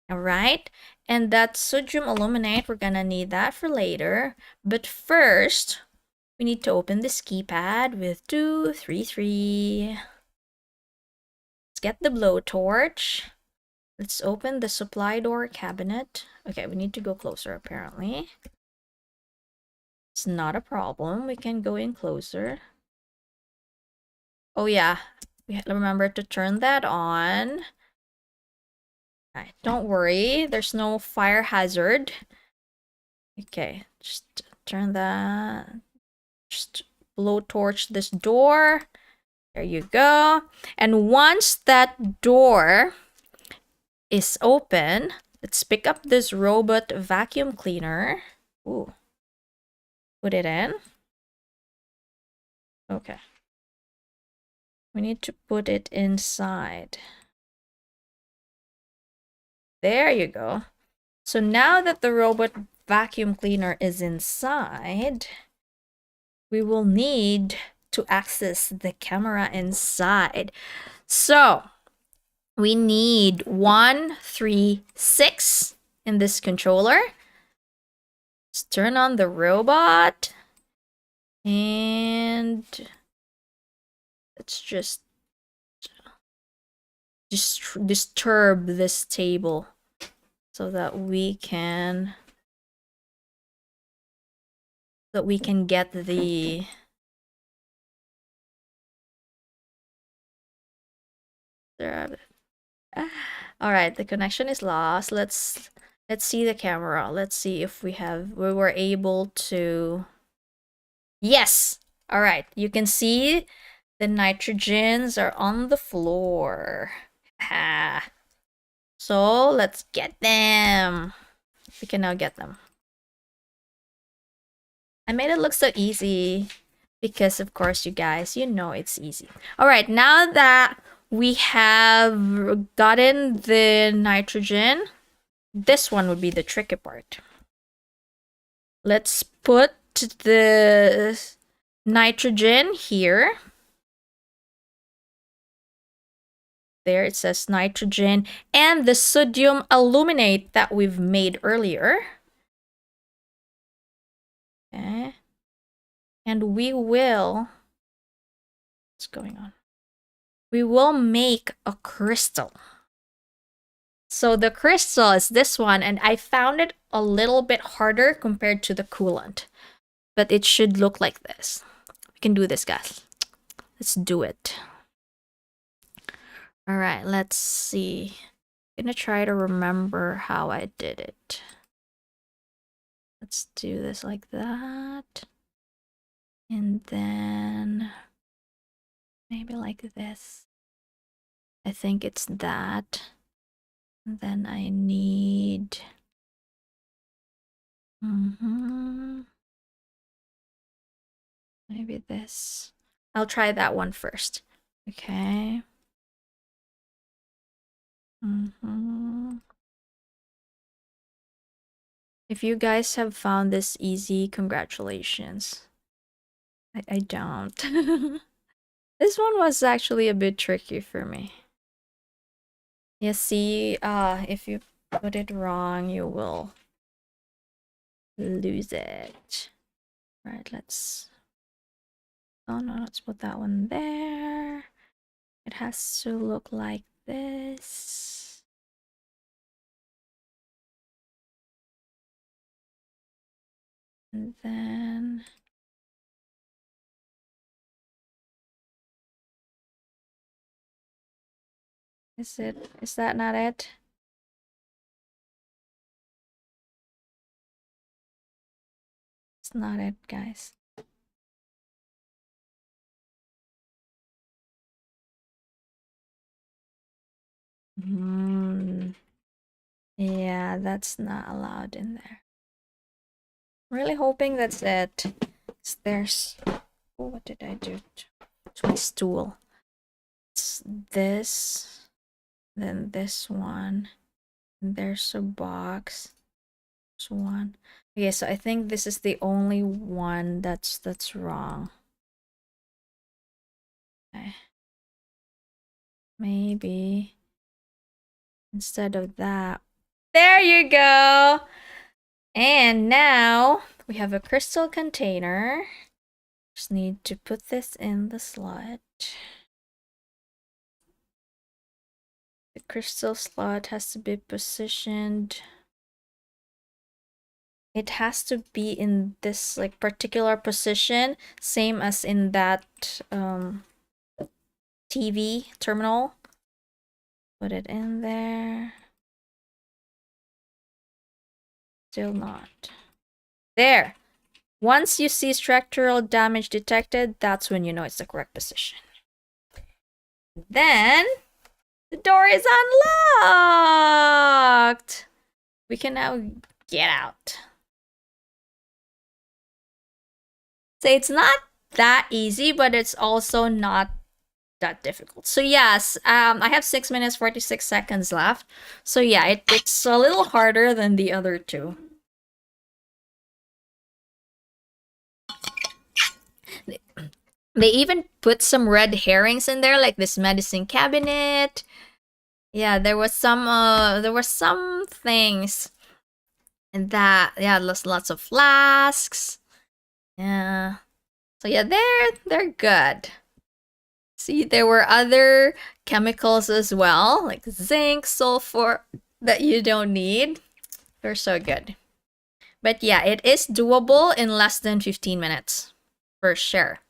All right. And that sodium aluminate, we're gonna need that for later. But first, we need to open this keypad with 233. Let's get the blowtorch. Let's open the supply door cabinet. Okay, we need to go closer apparently. It's not a problem. We can go in closer. Oh yeah, we have to remember to turn that on. Right, don't worry, there's no fire hazard. Okay, just turn that. Just blowtorch this door. There you go. And once that door is open, let's pick up this robot vacuum cleaner. Ooh. Put it in. Okay. We need to put it inside. There you go. So now that the robot vacuum cleaner is inside, we will need to access the camera inside. So we need 1, 3, 6 in this controller. Let's turn on the robot. And let's just disturb this table so that we can get the all right, the connection is lost. Let's see the camera. Let's see if we were able to... Yes. All right, you can see the nitrogens are on the floor. So let's get them. We can now get them. I made it look so easy because, of course, you guys, you know it's easy. All right, now that we have gotten the nitrogen, this one would be the tricky part. Let's put the nitrogen here. There it says nitrogen and the sodium aluminate that we've made earlier. Okay. And we will... What's going on? We will make a crystal. So the crystal is this one, and I found it a little bit harder compared to the coolant. But it should look like this. We can do this, guys. Let's do it. All right, let's see. I'm gonna try to remember how I did it. Let's do this like that. And then maybe like this. I think it's that. And then I need... Maybe this. I'll try that one first. Okay. If you guys have found this easy, congratulations. I don't. This one was actually a bit tricky for me. You see, if you put it wrong, you will lose it. All right, let's... Oh no, let's put that one there. It has to look like this. And then... Is that not it? It's not it, guys. Yeah, that's not allowed in there. Really hoping that's it. There's... Oh, what did I do to my stool? It's this, then this one, and there's a box. There's one. Okay, so I think this is the only one that's wrong. Okay. Maybe instead of that. There you go! And now we have a crystal container. Just need to put this in the slot. The crystal slot has to be positioned. It has to be in this like particular position, same as in that TV terminal. Put it in there. Still not. There! Once you see structural damage detected, that's when you know it's the correct position. Then, the door is unlocked! We can now get out. So it's not that easy, but it's also not that difficult. So yes, I have 6 minutes 46 seconds left. So yeah, it's a little harder than the other two. They even put some red herrings in there, like this medicine cabinet. Yeah, there were some things, and that lots of flasks. Yeah. So yeah, they're good. See, there were other chemicals as well, like zinc, sulfur, that you don't need. They're so good. But yeah, it is doable in less than 15 minutes, for sure.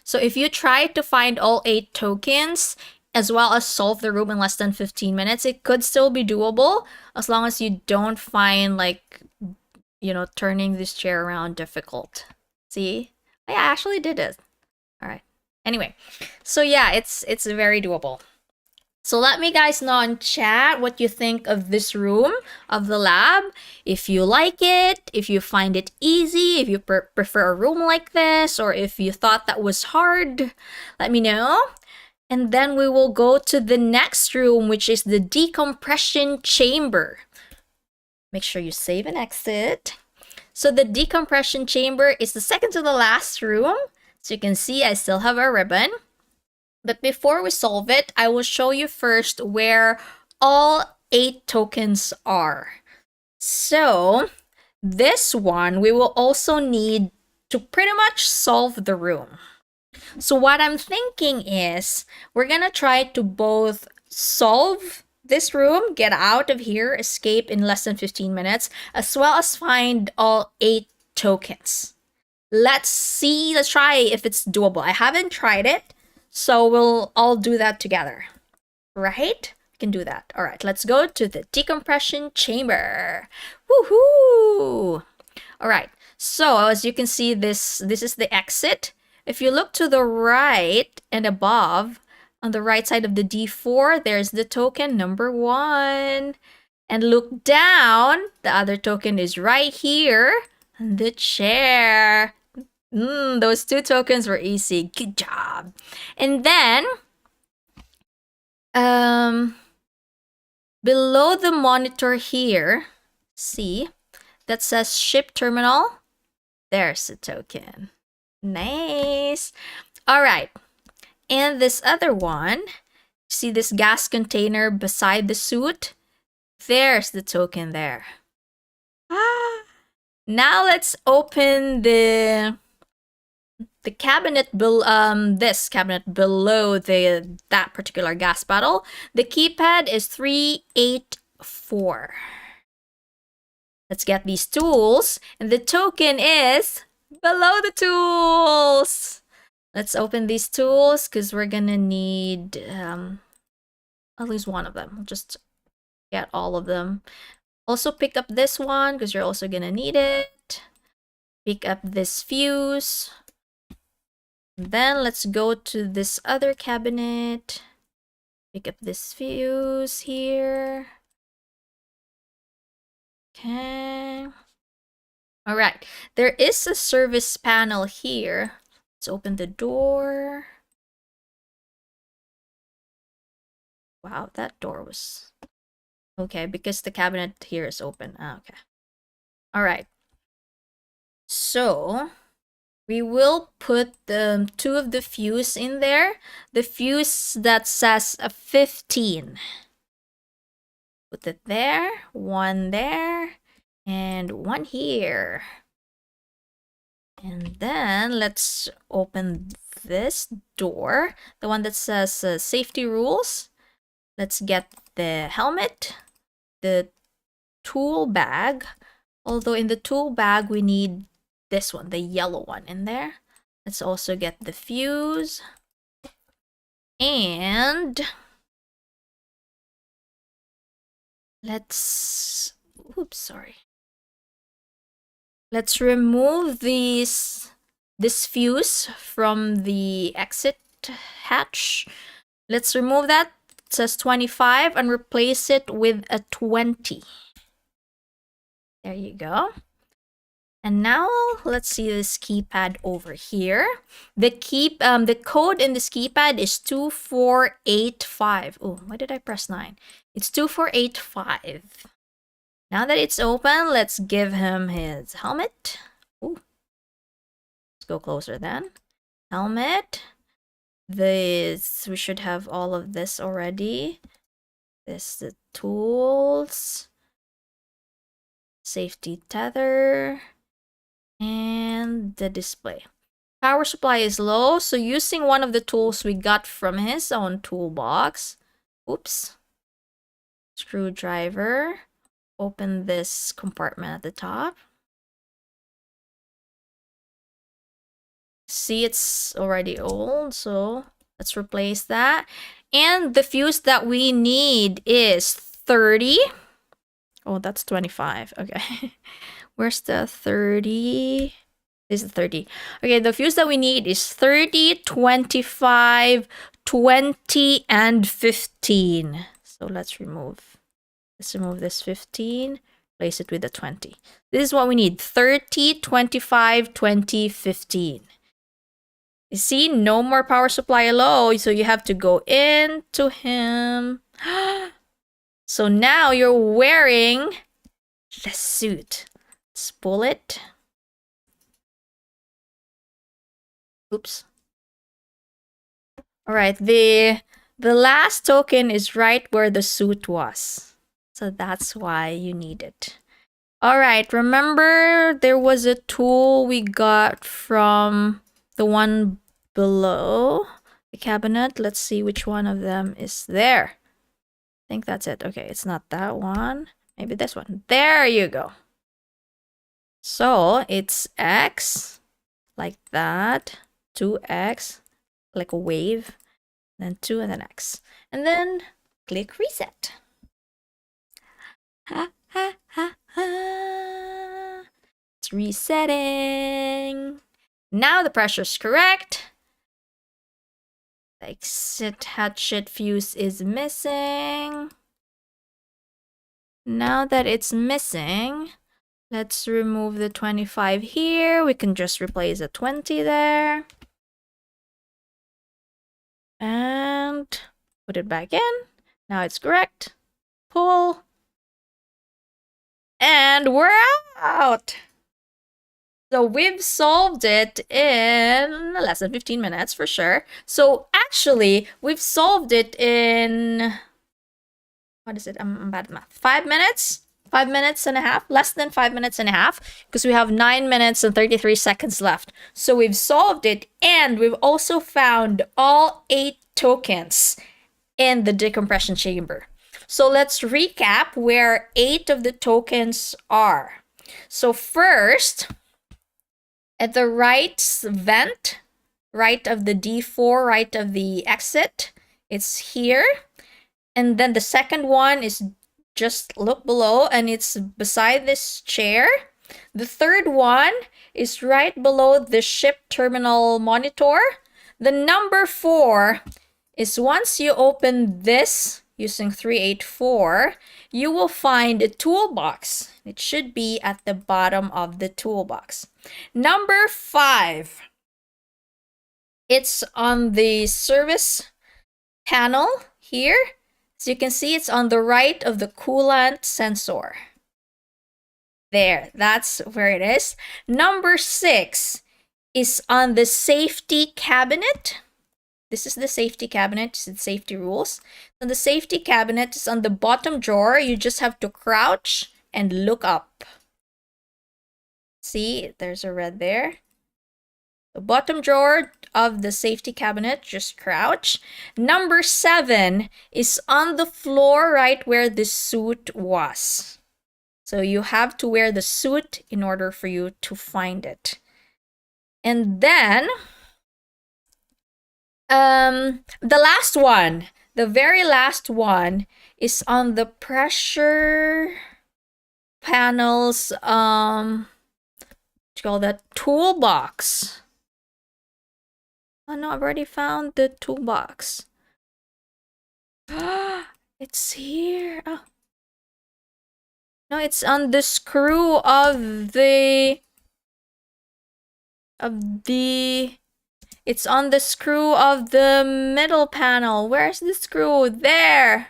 So if you try to find all 8 tokens, as well as solve the room in less than 15 minutes, it could still be doable, as long as you don't find, like, you know, turning this chair around difficult. See? I actually did it. All right. Anyway, so yeah, it's very doable. So let me guys know in chat what you think of this room of the lab. If you like it, if you find it easy, if you prefer a room like this, or if you thought that was hard, let me know. And then we will go to the next room, which is the decompression chamber. Make sure you save and exit. So the decompression chamber is the second to the last room. So you can see I still have a ribbon. But before we solve it, I will show you first where all 8 tokens are. So this one, we will also need to pretty much solve the room. So what I'm thinking is we're gonna try to both solve this room, get out of here, escape in less than 15 minutes, as well as find all 8 tokens. Let's try if it's doable. I haven't tried it, so we'll all do that together. Right? We can do that. All right, let's go to the decompression chamber. Woohoo! All right, so as you can see, this is the exit. If you look to the right and above, on the right side of the D4, there's the token number 1. And look down, the other token is right here, on the chair. Those 2 tokens were easy. Good job. And then, below the monitor here, see, that says ship terminal. There's the token. Nice. All right. And this other one, see this gas container beside the suit? There's the token there. Now let's open the the cabinet this cabinet below that particular gas bottle, the keypad is 384. Let's get these tools, and the token is below the tools. Let's open these tools because we're gonna need at least one of them. I'll just get all of them. Also pick up this one because you're also gonna need it. Pick up this fuse. And then let's go to this other cabinet. Pick up this fuse here. Okay. All right. There is a service panel here. Let's open the door. Wow, that door was... Okay, because the cabinet here is open. Okay. All right. So we will put the two of the fuse in there. The fuse that says a 15. Put it there, one there, and one here. And then let's open this door, the one that says safety rules. Let's get the helmet, the tool bag. Although in the tool bag, we need this one, the yellow one in there. Let's also get the fuse. And let's, oops, sorry. Let's remove this fuse from the exit hatch. Let's remove that. It says 25 and replace it with a 20. There you go. And now let's see this keypad over here. The code in this keypad is 2485. Oh, why did I press 9? It's 2485. Now that it's open, let's give him his helmet. Ooh. Let's go closer then. Helmet. This, we should have all of this already. This, the tools. Safety tether. And the display. Power supply is low, so using one of the tools we got from his own toolbox. Oops. Screwdriver. Open this compartment at the top. See, it's already old, so let's replace that. And the fuse that we need is 30. Oh, that's 25. Okay. Where's the 30? This is 30. Okay, the fuse that we need is 30, 25, 20, and 15. So let's remove this 15, place it with the 20. This is what we need, 30, 25, 20, 15. You see, no more power supply low, so you have to go into him. So now you're wearing the suit. Let's pull it. Oops. All right, the last token is right where the suit was. So that's why you need it. All right, remember there was a tool we got from the one below the cabinet. Let's see which one of them is there. I think that's it. Okay, it's not that one. Maybe this one. There you go. So it's X, like that. 2X, like a wave. Then 2 and then X. And then click reset. Ha ha ha ha. It's resetting. Now the pressure's correct. The exit hatchet fuse is missing. Now that it's missing, let's remove the 25 here. We can just replace the 20 there. And put it back in. Now it's correct. Pull. And we're out! So we've solved it in less than 15 minutes for sure. So actually, we've solved it in... What is it? I'm bad at math. 5 minutes? 5 minutes and a half, less than 5 minutes and a half, because we have 9 minutes and 33 seconds left. So we've solved it, and we've also found all 8 tokens in the decompression chamber. So let's recap where 8 of the tokens are. So first, at the right vent, right of the D4, right of the exit, it's here. And then the second one is just look below, and it's beside this chair. The third one is right below the ship terminal monitor. The number 4 is once you open this using 384, you will find a toolbox. It should be at the bottom of the toolbox. Number 5, it's on the service panel here. As you can see, it's on the right of the coolant sensor. There, that's where it is. Number 6 is on the safety cabinet. This is the safety cabinet, it's the safety rules. So the safety cabinet is on the bottom drawer. You just have to crouch and look up. See, there's a red there. The bottom drawer of the safety cabinet, just crouch. Number 7 is on the floor right where the suit was. So you have to wear the suit in order for you to find it. And then, the last one, the very last one is on the pressure panel's, what you call that, toolbox. Oh no, I've already found the toolbox. It's here. Oh. No, it's on the screw of the it's on the screw of the middle panel. Where's the screw? There.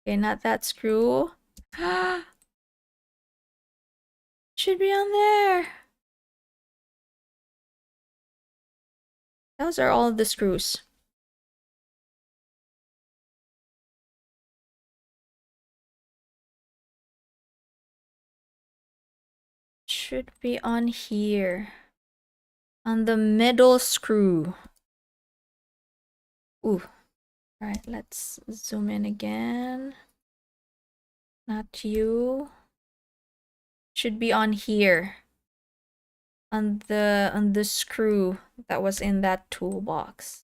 Okay, not that screw. Should be on there. Those are all of the screws. Should be on here. On the middle screw. Ooh. Alright, let's zoom in again. Not you. Should be on here. On the screw that was in that toolbox.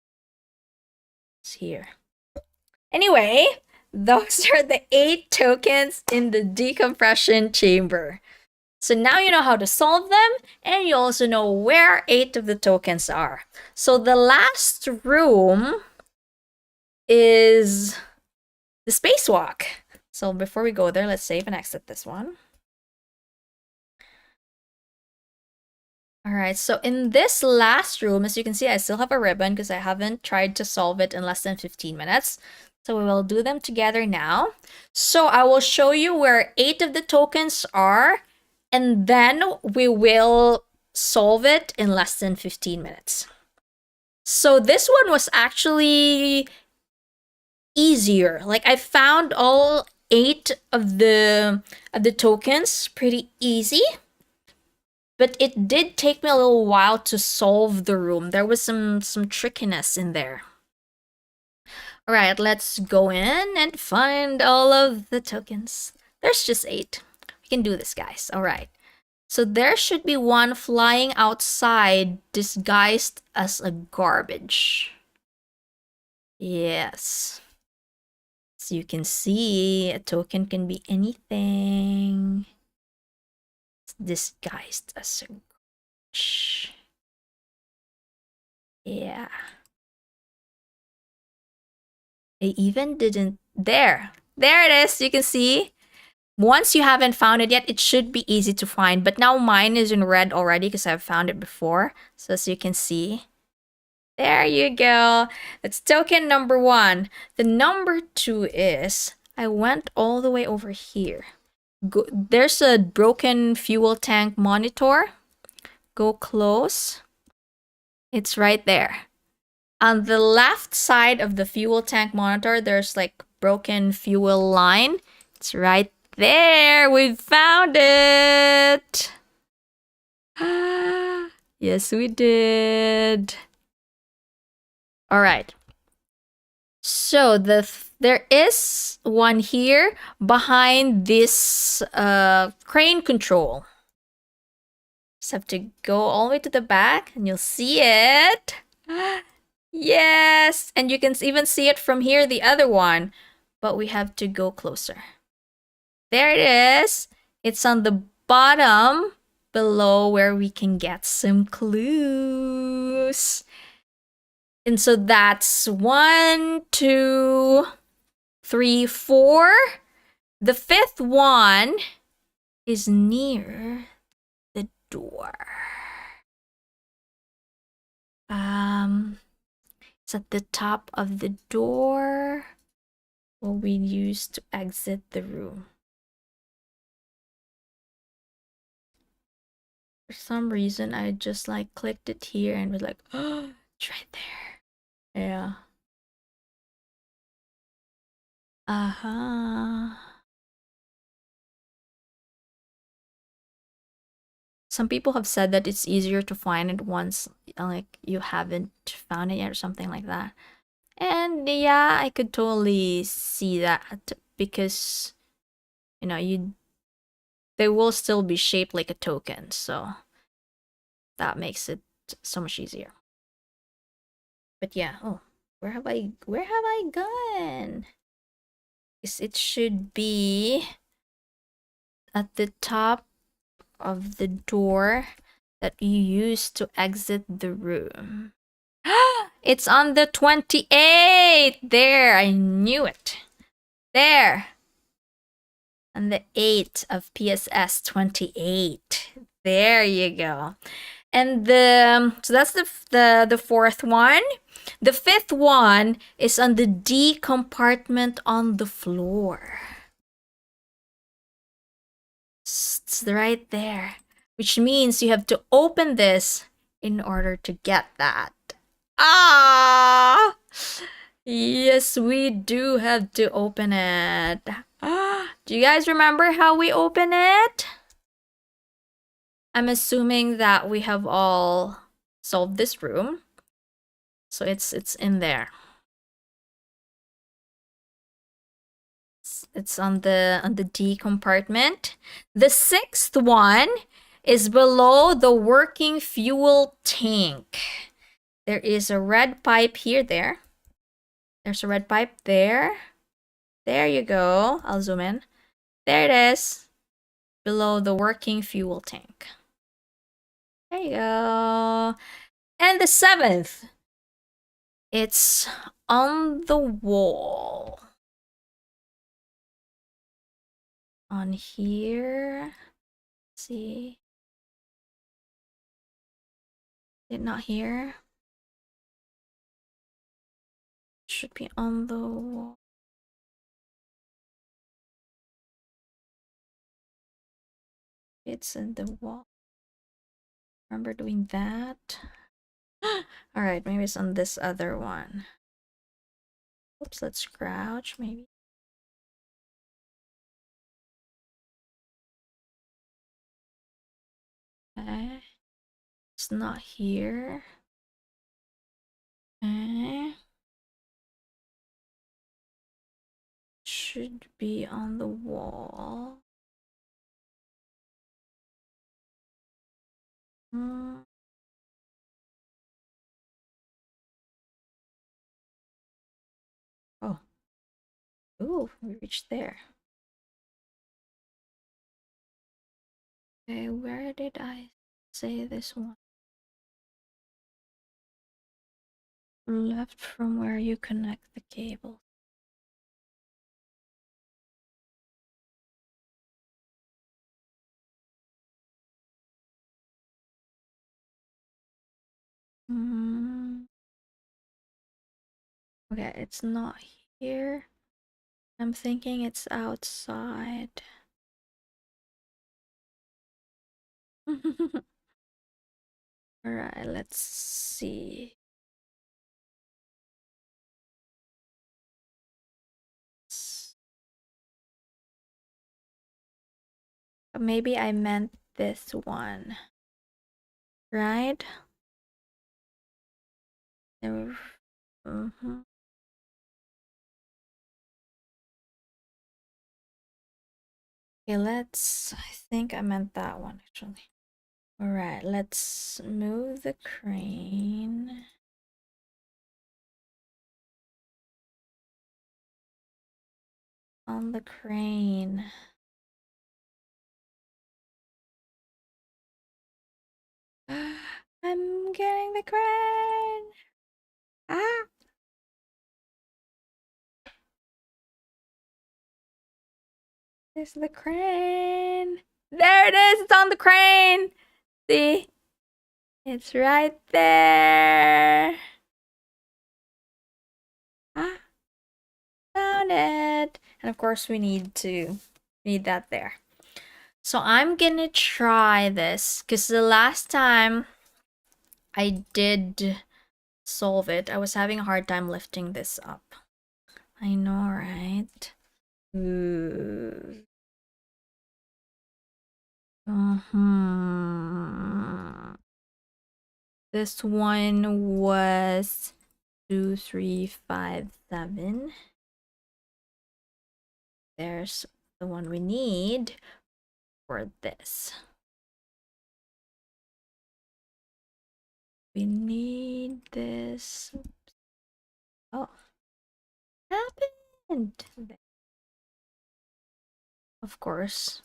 It's here. Anyway, those are the 8 tokens in the decompression chamber. So now you know how to solve them, and you also know where 8 of the tokens are. So the last room is the spacewalk. So before we go there, let's save and exit this one. Alright, so in this last room, as you can see, I still have a ribbon because I haven't tried to solve it in less than 15 minutes. So we will do them together now. So I will show you where 8 of the tokens are, and then we will solve it in less than 15 minutes. So this one was actually easier. Like, I found all 8 of the tokens pretty easy. But it did take me a little while to solve the room. There was some trickiness in there. Alright, let's go in and find all of the tokens. There's just 8. We can do this, guys. Alright. So there should be one flying outside disguised as a garbage. Yes. So you can see a token can be anything. Disguised as a garbage. Yeah. I even didn't... There it is. You can see. Once you haven't found it yet, it should be easy to find. But now mine is in red already because I've found it before. So as you can see. There you go. That's token number 1. The number 2 is... I went all the way over here. There's a broken fuel tank monitor. Go close. It's right there. On the left side of the fuel tank monitor, there's like broken fuel line. It's right there. We found it. Yes, we did. All right. So there is one here behind this crane control. Just have to go all the way to the back and you'll see it. Yes, and you can even see it from here, the other one. But we have to go closer. There it is. It's on the bottom below where we can get some clues. And so that's 1, 2, 3, 4. The fifth one is near the door. It's at the top of the door. What we use to exit the room. For some reason, I just like clicked it here and was like, oh, it's right there. Yeah. Uh-huh. Some people have said that it's easier to find it once like you haven't found it yet or something like that. And yeah, I could totally see that because they will still be shaped like a token, so that makes it so much easier. But yeah, oh, where have I gone? It should be at the top of the door that you use to exit the room. It's on the 28th! There, I knew it. There. On the 8th of PSS 28. There you go. And so that's the fourth one. The fifth one is on the D compartment on the floor. It's right there, which means you have to open this in order to get that. Ah! Yes, we do have to open it. Do you guys remember how we open it? I'm assuming that we have all solved this room. So it's in there. It's on the D compartment. The sixth one is below the working fuel tank. There is a red pipe here, there. There's a red pipe there. There you go. I'll zoom in. There it is. Below the working fuel tank. There you go. And the seventh. It's on the wall. On here. Let's see. Is it not here? It should be on the wall. It's in the wall. Remember doing that? Alright, maybe it's on this other one. Oops, let's crouch, maybe. Okay. It's not here. Okay. Should be on the wall. Oh. Ooh, we reached there. Okay, where did I say this one? Left from where you connect the cable. Okay, it's not here. I'm thinking it's outside. Alright, let's see. Maybe I meant this one. Right? Mm-hmm. Okay, I think I meant that one actually. All right, let's move the crane. On the crane. I'm getting the crane. Ah! There's the crane. There it is. It's on the crane. See? It's right there. Ah, found it. And of course we need that there. So I'm gonna try this because the last time I did solve it, I was having a hard time lifting this up. I know, right? Mm. This one was 2, 3, 5, 7. There's the one we need for this. We need this. Oh, happened. Of course.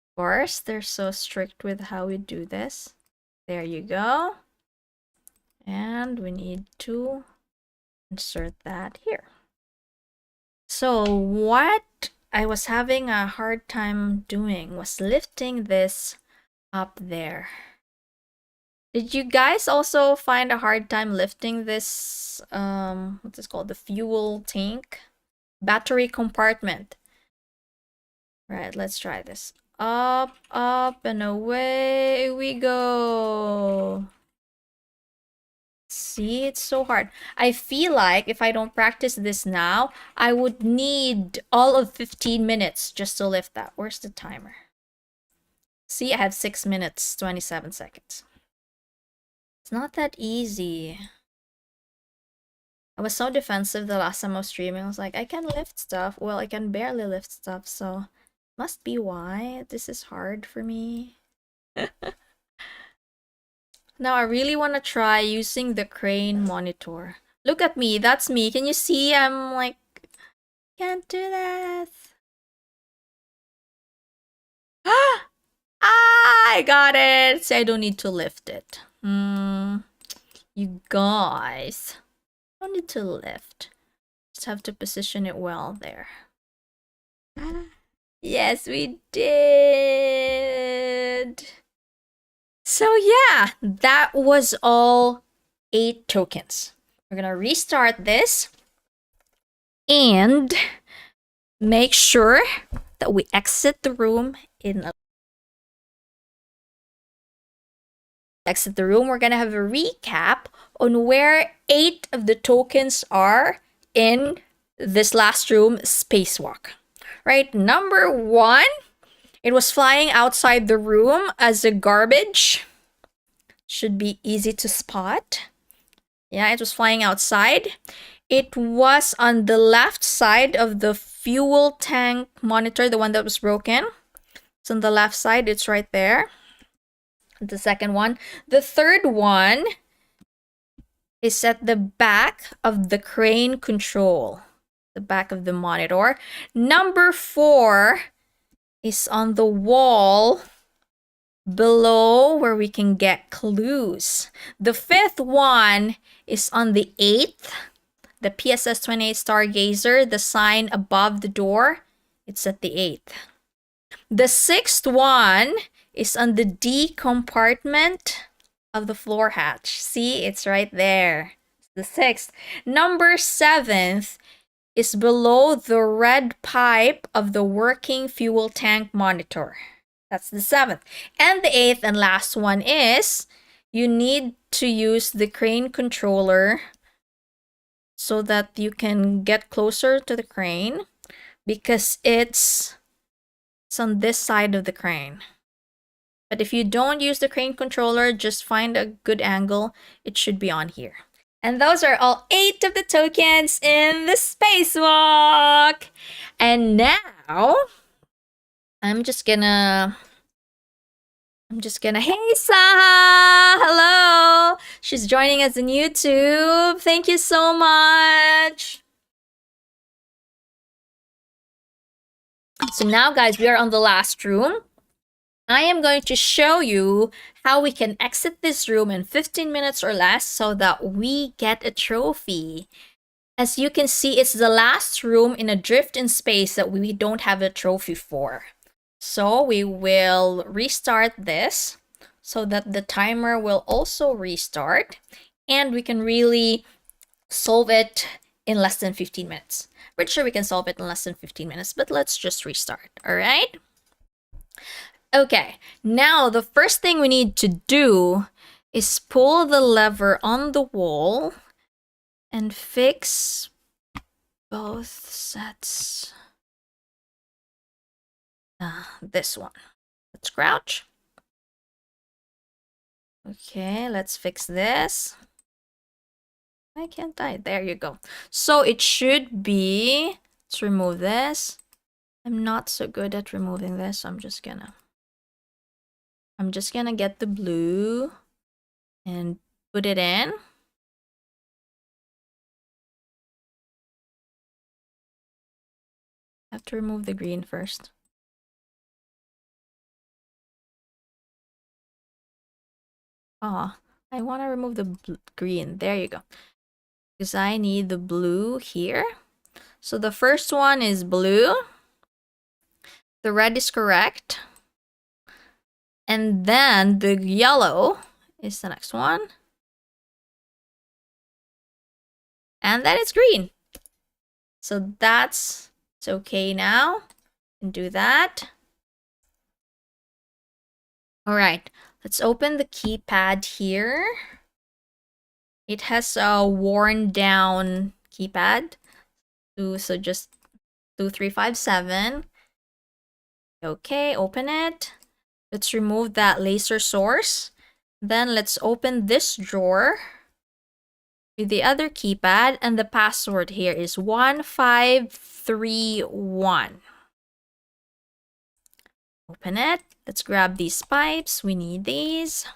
Of course, they're so strict with how we do this. There you go. And we need to insert that here. So what I was having a hard time doing was lifting this up there. Did you guys also find a hard time lifting this, what's this called? The fuel tank? Battery compartment. Right, let's try this. Up, up, and away we go. See, it's so hard. I feel like if I don't practice this now, I would need all of 15 minutes just to lift that. Where's the timer? See, I have 6 minutes, 27 seconds. It's not that easy. I was so defensive the last time I was streaming. I was like, I can lift stuff. Well, I can barely lift stuff, so must be why this is hard for me. Now I really want to try using the crane monitor. Look at me, that's me. Can you see? I'm like, can't do that. Ah! I got it. See, I don't need to lift it. You guys. Don't need to lift. Just have to position it well there. Yes, we did. So yeah, that was all 8 tokens. We're gonna restart this and make sure that we exit the room we're gonna have a recap on where 8 of the tokens are in this last room spacewalk. Right, number 1, it was flying outside the room as a garbage. Should be easy to spot. Yeah, it was flying outside. It was on the left side of the fuel tank monitor, the one that was broken. It's on the left side, it's right there. The second one. The third one is at the back of the crane control, the back of the monitor. Number 4 is on the wall below where we can get clues. The 5th one is on the 8th, the PSS 28 Stargazer, the sign above the door. It's at the 8th. The 6th one is on the D compartment of the floor hatch. See, it's right there. It's the 6th. Number 7th is below the red pipe of the working fuel tank monitor. That's the 7th. And the 8th and last one is you need to use the crane controller so that you can get closer to the crane because it's It's on this side of the crane. But if you don't use the crane controller, just find a good angle. It should be on here. And those are all 8 of the tokens in the spacewalk. And now, I'm just gonna, hey Saha! Hello! She's joining us on YouTube. Thank you so much. So now, guys, we are on the last room. I am going to show you how we can exit this room in 15 minutes or less so that we get a trophy. As you can see, it's the last room in Adrift in space that we don't have a trophy for. So we will restart this so that the timer will also restart and we can really solve it in less than 15 minutes. Pretty sure we can solve it in less than 15 minutes, but let's just restart, all right? Okay, now the first thing we need to do is pull the lever on the wall and fix both sets. This one. Let's crouch. Okay, let's fix this. Why can't I? There you go. So it should be, let's remove this. I'm not so good at removing this, so I'm just gonna get the blue and put it in. I have to remove the green first. Ah, I want to remove the green. There you go. Because I need the blue here. So the first one is blue. The red is correct. And then the yellow is the next one. And then it's green. So it's okay now. And do that. All right, let's open the keypad here. It has a worn down keypad. So just 2, 3, 5, 7. Okay, open it. Let's remove that laser source. Then let's open this drawer with the other keypad, and the password here is 1531. Open it. Let's grab these pipes. We need these.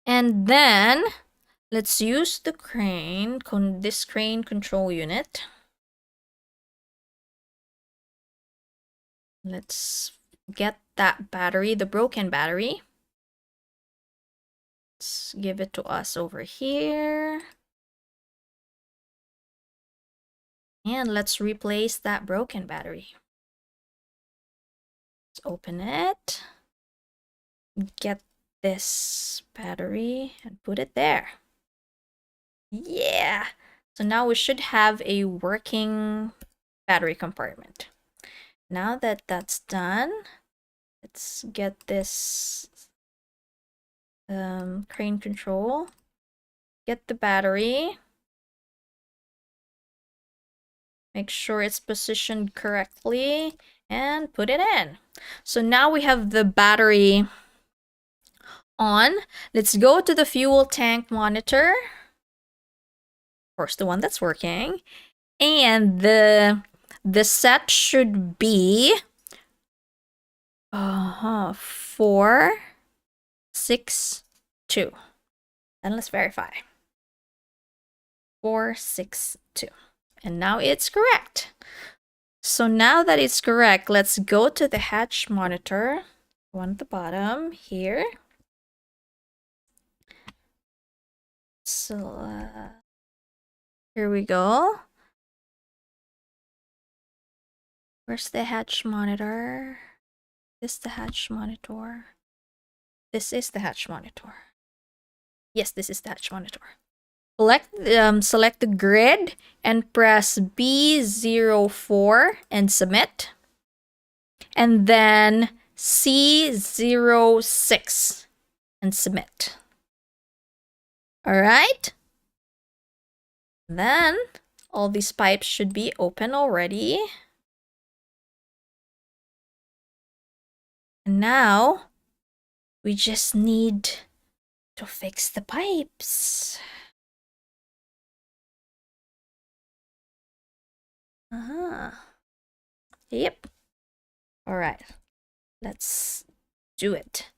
And then let's use the crane, this crane control unit. Let's get that battery, the broken battery. Let's give it to us over here. And let's replace that broken battery. Let's open it. Get this battery and put it there. Yeah! So now we should have a working battery compartment. Now that that's done, let's get this crane control. Get the battery. Make sure it's positioned correctly and put it in. So now we have the battery on. Let's go to the fuel tank monitor. Of course, the one that's working. And the set should be 4, 6, 2. And let's verify. 4, 6, 2. And now it's correct. So now that it's correct, let's go to the hatch monitor. One at the bottom here. So here we go. Where's the hatch monitor? This is the hatch monitor. This is the hatch monitor. Yes, this is the hatch monitor. Select the grid and press B04 and submit. And then C06 and submit. All right. Then all these pipes should be open already. And now we just need to fix the pipes. Yep. All right. Let's do it.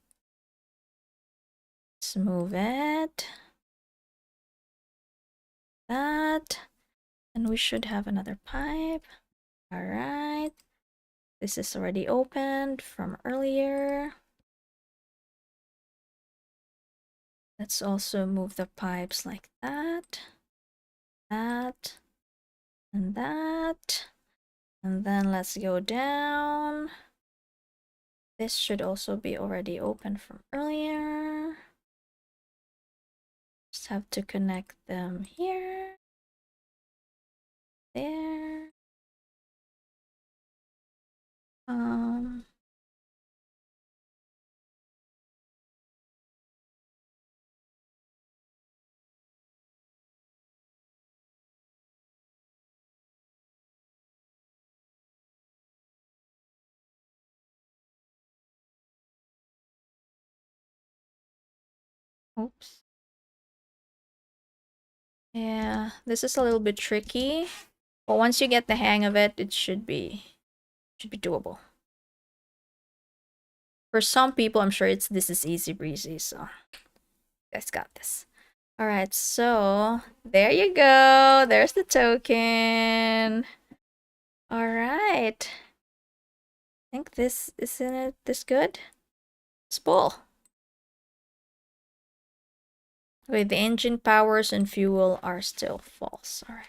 Let's move it. That. And we should have another pipe. All right. This is already opened from earlier. Let's also move the pipes like that, that, and that. And then let's go down. This should also be already open from earlier. Just have to connect them here, there. Oops. Yeah, this is a little bit tricky, but once you get the hang of it, it should be doable. For some people, I'm sure this is easy breezy, so you guys got this. All right, so there you go. There's the token. All right. I think isn't it this good? Spool. Okay, the engine powers and fuel are still false. All right.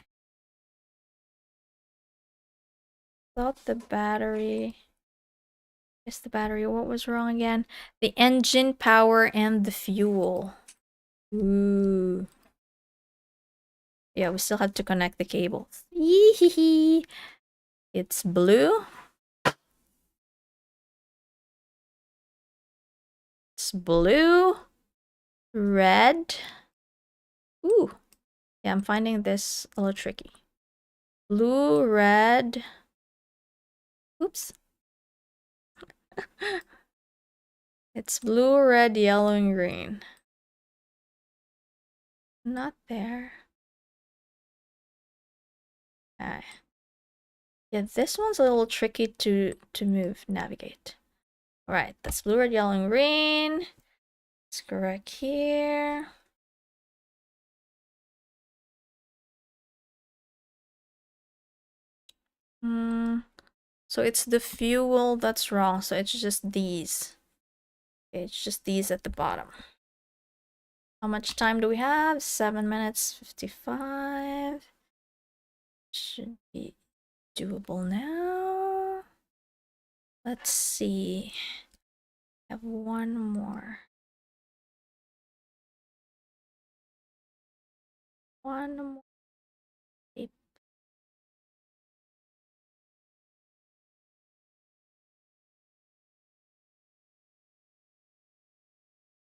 Thought the battery. Is the battery? What was wrong again? The engine power and the fuel. Ooh. Yeah, we still have to connect the cables. Yee-hee-hee. It's blue. It's blue. Red. Ooh. Yeah, I'm finding this a little tricky. Blue, red. Oops. It's blue, red, yellow, and green. Not there. Ah. Yeah, this one's a little tricky to navigate. All right, that's blue, red, yellow, and green. Let's correct here. So it's the fuel that's wrong. So it's just these. Okay, it's just these at the bottom. How much time do we have? 7 minutes 55. Should be doable now. Let's see. I have one more. One more.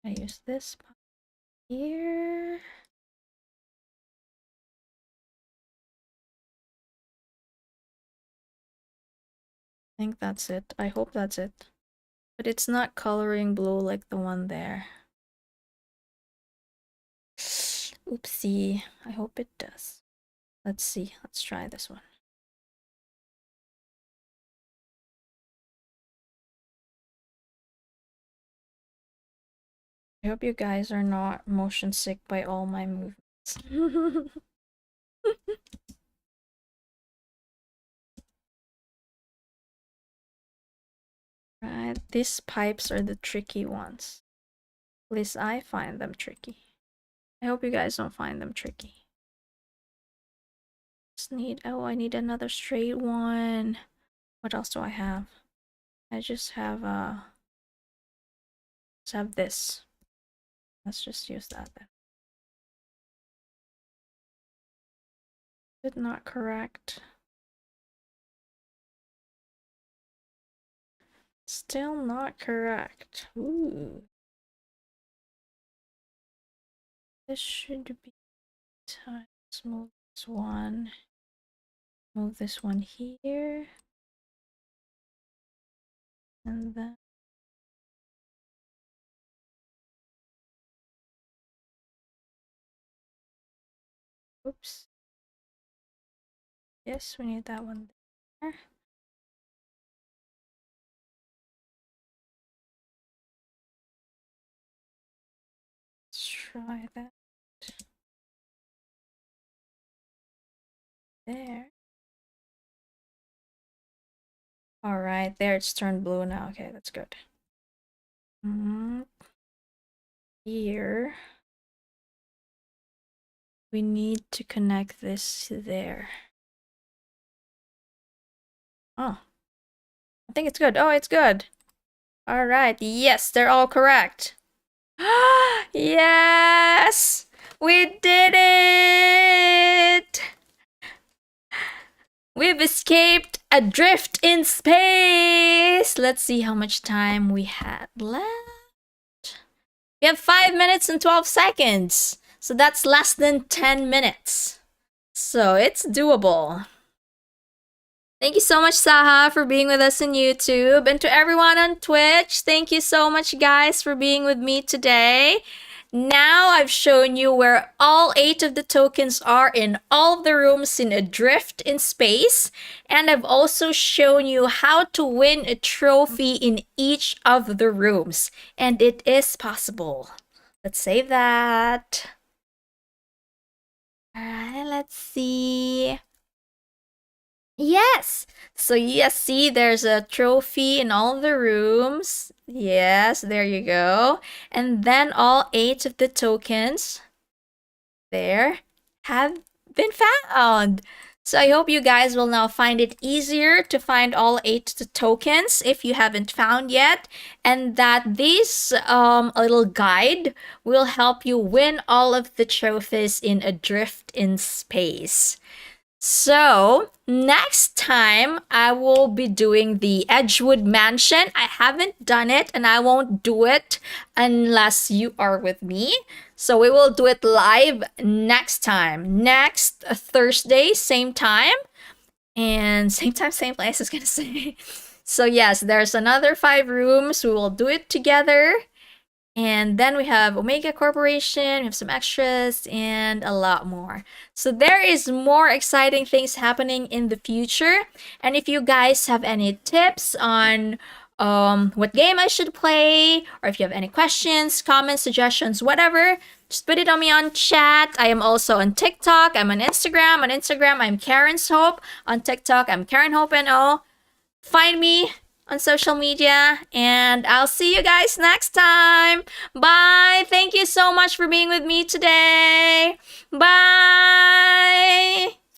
I use this here. I think that's it. I hope that's it. But it's not coloring blue like the one there. Oopsie. I hope it does. Let's see. Let's try this one. I hope you guys are not motion sick by all my movements. Right, these pipes are the tricky ones. At least I find them tricky. I hope you guys don't find them tricky. Just need, oh, I need another straight one. What else do I have? I just have this. Let's just use that then. Did not correct. Still not correct. Ooh. This should be time. Let's move this one. Move this one here. And then Oops. Yes, we need that one there. Let's try that. There. All right, there it's turned blue now. Okay, that's good. Here, we need to connect this to there. Oh, I think it's good. Oh, it's good. All right, yes, they're all correct. Yes, we did it! We've escaped adrift in space! Let's see how much time we had left. We have 5 minutes and 12 seconds. So that's less than 10 minutes. So it's doable. Thank you so much, Saha, for being with us on YouTube. And to everyone on Twitch, thank you so much, guys, for being with me today. Now I've shown you where all 8 of the tokens are in all of the rooms in Adrift in space. And I've also shown you how to win a trophy in each of the rooms. And it is possible. Let's save that. Alright, let's see. Yes! So yes, see, there's a trophy in all the rooms. Yes, there you go. And then all 8 of the tokens there have been found. So I hope you guys will now find it easier to find all 8 tokens if you haven't found yet, and that this little guide will help you win all of the trophies in Adrift in Space. So, next time I will be doing the Edgewood Mansion. I haven't done it and I won't do it unless you are with me. So, we will do it live next time. Next Thursday, same time. And same time, same place, I was gonna say. So, yes, there's another 5 rooms. We will do it together. And then we have Omega Corporation, we have some extras, and a lot more. So there is more exciting things happening in the future. And if you guys have any tips on what game I should play, or if you have any questions, comments, suggestions, whatever, just put it on me on chat. I am also on TikTok. I'm on Instagram. On Instagram, I'm Karen's Hope. On TikTok, I'm Karen Hope NO. Find me on social media, and I'll see you guys next time. Bye. Thank you so much for being with me today. Bye.